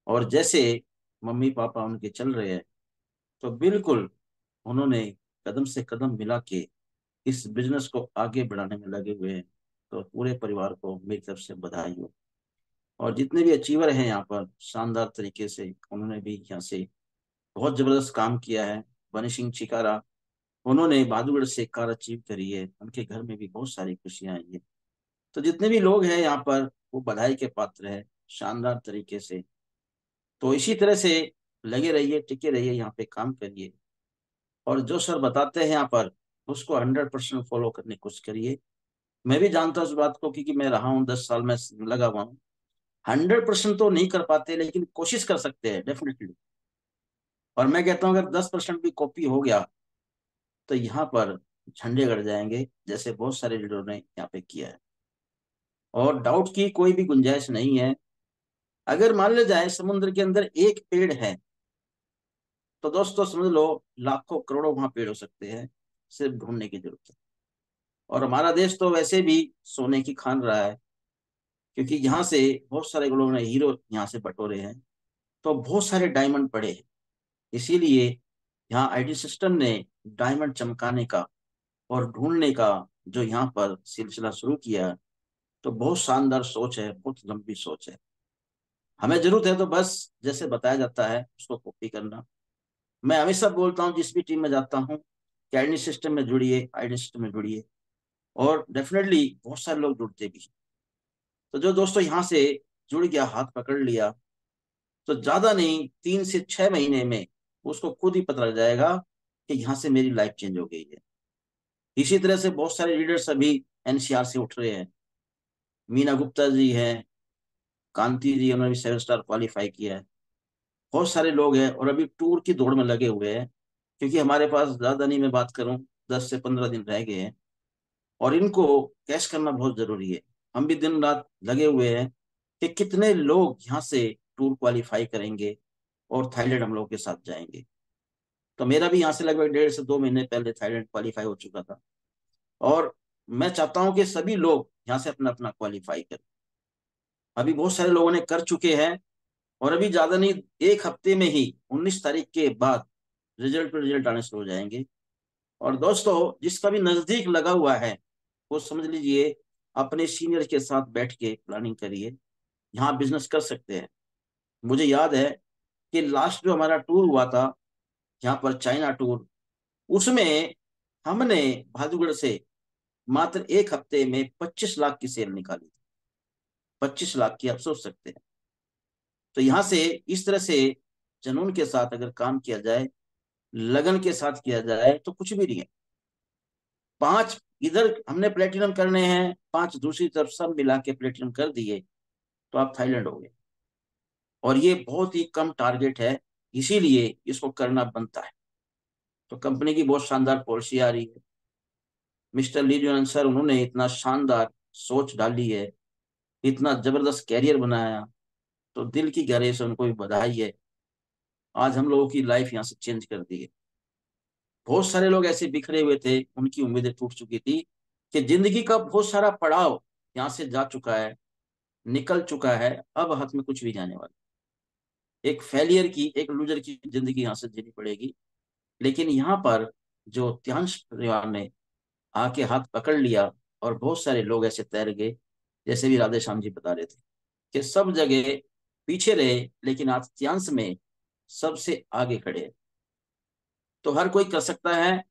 और जैसे मम्मी पापा उनके चल रहे हैं, तो बिल्कुल उन्होंने कदम से कदम मिला के इस बिजनेस को आगे बढ़ाने में लगे हुए हैं। तो पूरे परिवार को मेरी तरफ से बधाई हो। और जितने भी अचीवर हैं यहाँ पर, शानदार तरीके से उन्होंने भी यहाँ से बहुत जबरदस्त काम किया है। बनी सिंह चिकारा, उन्होंने बहादुरगढ़ से कार अचीव करी है, उनके घर में भी बहुत सारी खुशियां आई है। तो जितने भी लोग हैं यहाँ पर, वो बधाई के पात्र हैं शानदार तरीके से। तो इसी तरह से लगे रहिए, टिके रहिए, यहाँ पे काम करिए, और जो सर बताते हैं यहाँ पर, उसको 100% फॉलो करने की कोशिश करिए। मैं भी जानता हूँ इस बात को, क्योंकि मैं रहा हूँ 10 साल में लगा हुआ हूँ। 100% तो नहीं कर पाते, लेकिन कोशिश कर सकते हैं डेफिनेटली। और मैं कहता हूँ अगर 10% भी कॉपी हो गया, तो यहाँ पर झंडे गड़ जाएंगे, जैसे बहुत सारे लीडरों ने यहाँ पे किया है। और डाउट की कोई भी गुंजाइश नहीं है। अगर मान लिया जाए समुद्र के अंदर एक पेड़ है, तो दोस्तों समझ लो लाखों करोड़ों वहां पेड़ हो सकते हैं, सिर्फ ढूंढने की जरूरत है। और हमारा देश तो वैसे भी सोने की खान रहा है, क्योंकि यहाँ से बहुत सारे लोगों ने हीरो यहाँ से बटोरे हैं। तो बहुत सारे डायमंड पड़े हैं। इसीलिए यहाँ आईटी सिस्टम ने डायमंड चमकाने का और ढूंढने का जो यहाँ पर सिलसिला शुरू किया, तो बहुत शानदार सोच है, बहुत लंबी सोच है। हमें जरूरत है तो बस जैसे बताया जाता है उसको कॉपी करना। मैं हमेशा बोलता हूँ जिस भी टीम में जाता हूँ कि आईडी सिस्टम में जुड़िए, आईडी सिस्टम में जुड़िए, और डेफिनेटली बहुत सारे लोग जुड़ते भी हैं। तो जो दोस्तों यहाँ से जुड़ गया, हाथ पकड़ लिया, तो ज्यादा नहीं 3 से 6 महीने में उसको खुद ही पता लग जाएगा कि यहाँ से मेरी लाइफ चेंज हो गई है। इसी तरह से बहुत सारे लीडर्स अभी एनसीआर से उठ रहे हैं। मीना गुप्ता जी हैं, कांति जी, उन्होंने भी 7 स्टार क्वालिफाई किया है। बहुत सारे लोग हैं और अभी टूर की दौड़ में लगे हुए हैं, क्योंकि हमारे पास ज्यादा नहीं, मैं बात करूं 10 से 15 दिन रह गए हैं और इनको कैश करना बहुत जरूरी है। हम भी दिन रात लगे हुए हैं कि कितने लोग यहाँ से टूर क्वालिफाई करेंगे और थाईलैंड हम लोग के साथ जाएंगे। तो मेरा भी यहाँ से लगभग 1.5 से 2 महीने पहले थाईलैंड क्वालिफाई हो चुका था, और मैं चाहता हूँ कि सभी लोग यहाँ से अपना अपना क्वालिफाई करें। अभी बहुत सारे लोगों ने कर चुके हैं और अभी ज्यादा नहीं, 1 हफ्ते में ही 19 तारीख के बाद रिजल्ट पर रिजल्ट आने शुरू हो जाएंगे। और दोस्तों जिसका भी नजदीक लगा हुआ है वो समझ लीजिए अपने सीनियर के साथ बैठ के प्लानिंग करिए, यहाँ बिजनेस कर सकते हैं। मुझे याद है कि लास्ट जो हमारा टूर हुआ था यहाँ पर, चाइना टूर, उसमें हमने भादुगढ़ से मात्र 1 हफ्ते में 25 लाख की सेल निकाली थी। 25 लाख की, आप सोच सकते हैं। तो यहाँ से इस तरह से जुनून के साथ अगर काम किया जाए, लगन के साथ किया जाए, तो कुछ भी नहीं है। 5 इधर हमने प्लेटिनम करने हैं, 5 दूसरी तरफ, सब मिला के प्लेटिनम कर दिए तो आप थाईलैंड हो गए। और ये बहुत ही कम टारगेट है, इसीलिए इसको करना बनता है। तो कंपनी की बहुत शानदार पॉलिसी आ रही है। मिस्टर ली जुएन सर, उन्होंने इतना शानदार सोच डाली है, इतना जबरदस्त कैरियर बनाया, तो दिल की गहराई से उनको भी बधाई है। आज हम लोगों की लाइफ यहाँ से चेंज कर दी है। बहुत सारे लोग ऐसे बिखरे हुए थे, उनकी उम्मीदें टूट चुकी थी कि जिंदगी का बहुत सारा पड़ाव यहाँ से जा चुका है, निकल चुका है, अब हाथ में कुछ भी जाने वाला, एक फेलियर की, एक लूजर की जिंदगी यहाँ से जीनी पड़ेगी। लेकिन यहाँ पर जो त्यांश परिवार ने आके हाथ पकड़ लिया, और बहुत सारे लोग ऐसे तैर गए, जैसे भी राधे श्याम जी बता रहे थे कि सब जगह पीछे रहे लेकिन आज त्यांश में सबसे आगे खड़े हैं। तो हर कोई कर सकता है,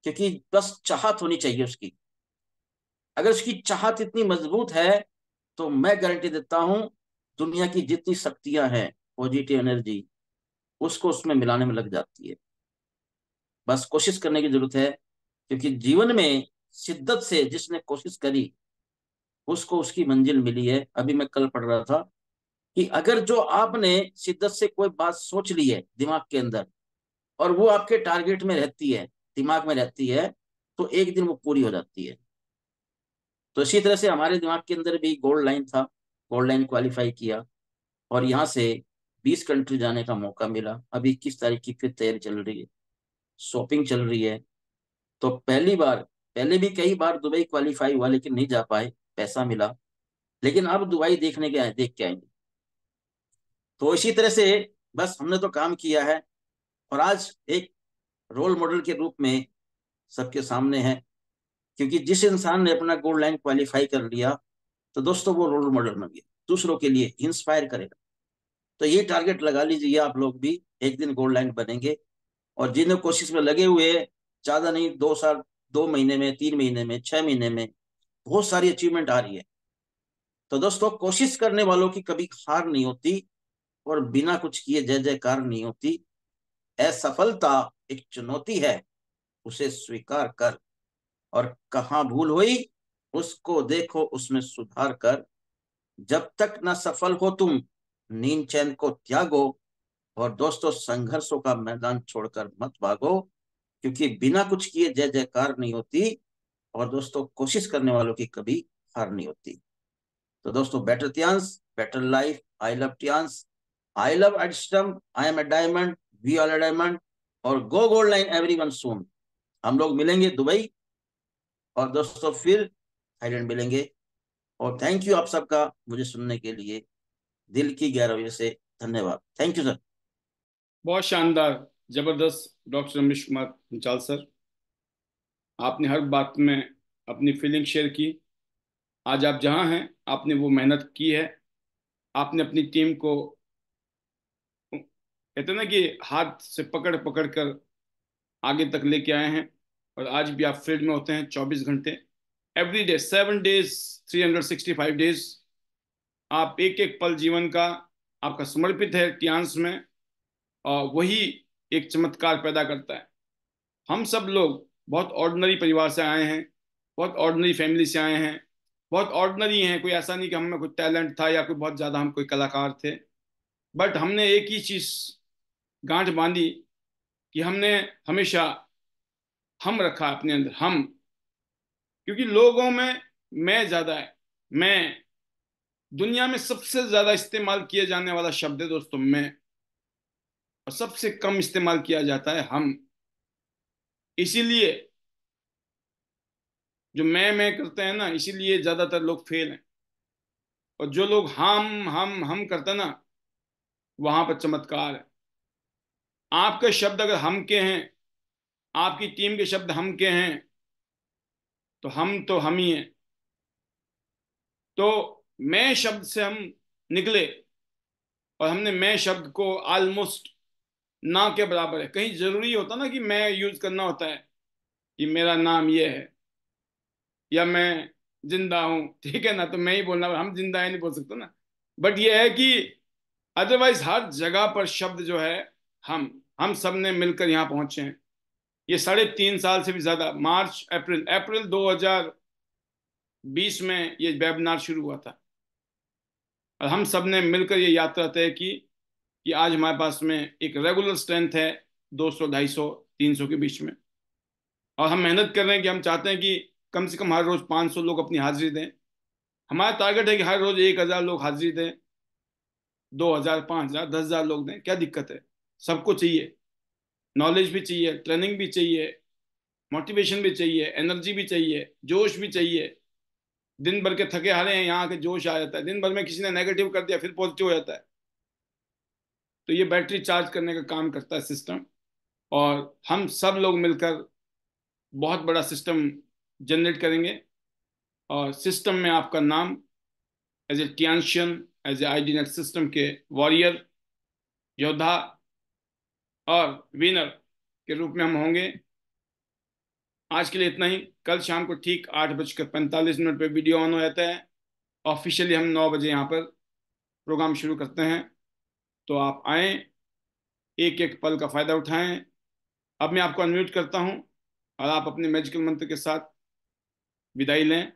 क्योंकि बस चाहत होनी चाहिए उसकी। अगर उसकी चाहत इतनी मजबूत है तो मैं गारंटी देता हूं दुनिया की जितनी शक्तियां हैं, पॉजिटिव एनर्जी, उसको उसमें मिलाने में लग जाती है। बस कोशिश करने की जरूरत है, क्योंकि जीवन में शिद्दत से जिसने कोशिश करी उसको उसकी मंजिल मिली है। अभी मैं कल पढ़ रहा था कि अगर जो आपने शिद्दत से कोई बात सोच ली है दिमाग के अंदर, और वो आपके टारगेट में रहती है, दिमाग में रहती है, तो एक दिन वो पूरी हो जाती है। तो इसी तरह से हमारे दिमाग के अंदर भी गोल्ड लाइन था, गोल्ड लाइन क्वालिफाई किया, और यहाँ से 20 कंट्री जाने का मौका मिला। अभी 21 तारीख की फिर तैयारी चल रही है, शॉपिंग चल रही है। तो पहली बार, पहले भी कई बार दुबई क्वालिफाई हुआ लेकिन नहीं जा पाए, पैसा मिला, लेकिन अब दुबई देखने के आए, देख के आएंगे। तो इसी तरह से बस हमने तो काम किया है, और आज एक रोल मॉडल के रूप में सबके सामने है, क्योंकि जिस इंसान ने अपना गोल्ड लाइन क्वालिफाई कर लिया, तो दोस्तों वो रोल मॉडल बन गया, दूसरों के लिए इंस्पायर करेगा। तो ये टारगेट लगा लीजिए आप लोग भी, एक दिन गोल्ड लाइन बनेंगे। और जिन कोशिश में लगे हुए हैं, ज्यादा नहीं, 2 साल, 2 महीने में, 3 महीने में, 6 महीने में बहुत सारी अचीवमेंट आ रही है। तो दोस्तों कोशिश करने वालों की कभी हार नहीं होती, और बिना कुछ किए जय जयकार नहीं होती। असफलता एक चुनौती है, उसे स्वीकार कर, और कहाँ भूल हुई उसको देखो, उसमें सुधार कर। जब तक न सफल हो तुम, नींद चैन को त्यागो। और दोस्तों संघर्षों का मैदान छोड़कर मत भागो, क्योंकि बिना कुछ किए जय जयकार नहीं होती, और दोस्तों कोशिश करने वालों की कभी हार नहीं होती। तो दोस्तों better Tiens, better life, I love Tiens, I love एडस्टम, I am a diamond, we are a diamond, और go gold line everyone soon. हम लोग मिलेंगे दुबई, और दोस्तों फिर थाईलैंड मिलेंगे। और थैंक यू आप सबका मुझे सुनने के लिए, दिल की गहराइयों से धन्यवाद। Thank you sir. बहुत शानदार, जबरदस्त डॉक्टर रमेश कुमार पंचाल सर, आपने हर बात में अपनी फीलिंग शेयर की। आज आप जहां हैं, आपने वो मेहनत की है। आपने अपनी टीम को, कहते हैं ना कि हाथ से पकड़ पकड़ कर आगे तक लेके आए हैं। और आज भी आप फील्ड में होते हैं 24 घंटे, एवरी डे, 7 डेज, 365 डेज। आप एक एक पल जीवन का आपका समर्पित है टियांस में, और वही एक चमत्कार पैदा करता है। हम सब लोग बहुत ऑर्डिनरी परिवार से आए हैं, बहुत ऑर्डिनरी फैमिली से आए हैं, बहुत ऑर्डिनरी हैं। कोई ऐसा नहीं कि हम में कोई टैलेंट था या कोई बहुत ज़्यादा हम कोई कलाकार थे, बट हमने एक ही चीज़ गांठ बांधी कि हमने हमेशा हम रखा अपने अंदर, हम। क्योंकि लोगों में मैं ज़्यादा है। मैं दुनिया में सबसे ज़्यादा इस्तेमाल किया जाने वाला शब्द है दोस्तों, मैं। और सबसे कम इस्तेमाल किया जाता है हम। इसीलिए जो मैं करते हैं ना, इसीलिए ज्यादातर लोग फेल हैं। और जो लोग हम करते हैं ना, वहां पर चमत्कार है। आपके शब्द अगर हम के हैं, आपकी टीम के शब्द हम के हैं, तो हम ही हैं। तो मैं शब्द से हम निकले, और हमने मैं शब्द को ऑलमोस्ट ना के बराबर है। कहीं जरूरी होता ना कि मैं यूज करना होता है कि मेरा नाम ये है या मैं जिंदा हूं, ठीक है ना, तो मैं ही बोलना, हम जिंदा है नहीं बोल सकते ना। बट ये है कि अदरवाइज हर जगह पर शब्द जो है, हम सब ने मिलकर यहाँ पहुंचे हैं। ये 3.5 साल से भी ज्यादा, मार्च अप्रैल 2020 में ये वेबिनार शुरू हुआ था। और हम सब ने मिलकर ये यात्रा तय की कि आज हमारे पास में एक रेगुलर स्ट्रेंथ है 200, 250, 300 के बीच में। और हम मेहनत कर रहे हैं कि हम चाहते हैं कि कम से कम हर रोज 500 लोग अपनी हाजिरी दें। हमारा टारगेट है कि हर रोज 1000 लोग हाजिरी दें, 2000, 5000, 10,000 लोग दें। क्या दिक्कत है? सबको चाहिए, नॉलेज भी चाहिए, ट्रेनिंग भी चाहिए, मोटिवेशन भी चाहिए, एनर्जी भी चाहिए, जोश भी चाहिए। दिन भर के थके हारे हैं, यहाँ के जोश आ जाता है। दिन भर में किसी ने नेगेटिव कर दिया, फिर पॉजिटिव हो जाता है। तो ये बैटरी चार्ज करने का काम करता है सिस्टम। और हम सब लोग मिलकर बहुत बड़ा सिस्टम जनरेट करेंगे। और सिस्टम में आपका नाम as a Tiensian, as a ID net system के वॉरियर, योद्धा और विनर के रूप में हम होंगे। आज के लिए इतना ही। कल शाम को ठीक 8:45 पे वीडियो ऑन हो जाता है। ऑफिशियली हम 9 बजे यहाँ पर प्रोग्राम शुरू करते हैं। तो आप आएँ, एक एक पल का फायदा उठाएं। अब मैं आपको अनम्यूट करता हूं, और आप अपने मैजिकल मंत्र के साथ विदाई लें।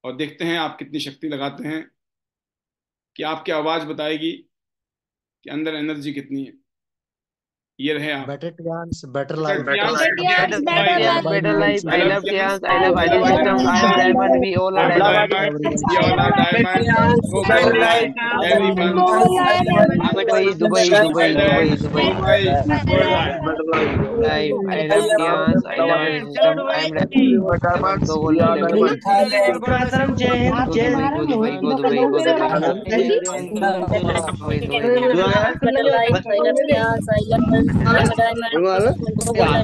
और देखते हैं आप कितनी शक्ति लगाते हैं, कि आपकी आवाज बताएगी कि अंदर एनर्जी कितनी है। ये रहे आप। Better Tiens, better Better life. Tians, Tians, better better life. life. better life. I I love love Tians. Tians. I love ID system. I am Diamond. We all are I love Diamond. Diamond. We all are Diamond. Go Better for life. everyone. Dubai, Dubai, Dubai, Thailand, Dubai, Dubai. Mumbai, worldwide. Life. I love Tians. I love ID system. I am Diamond. So all are Diamond. Go Dubai, go Dubai, go Dubai.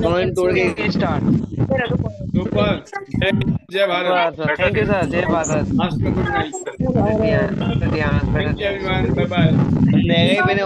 Comment तोड़ के start. Super. जय Bharat. Thank you sir. जय Bharat. Ask me good night. Tians, Thank you everyone. Bye bye. मैंने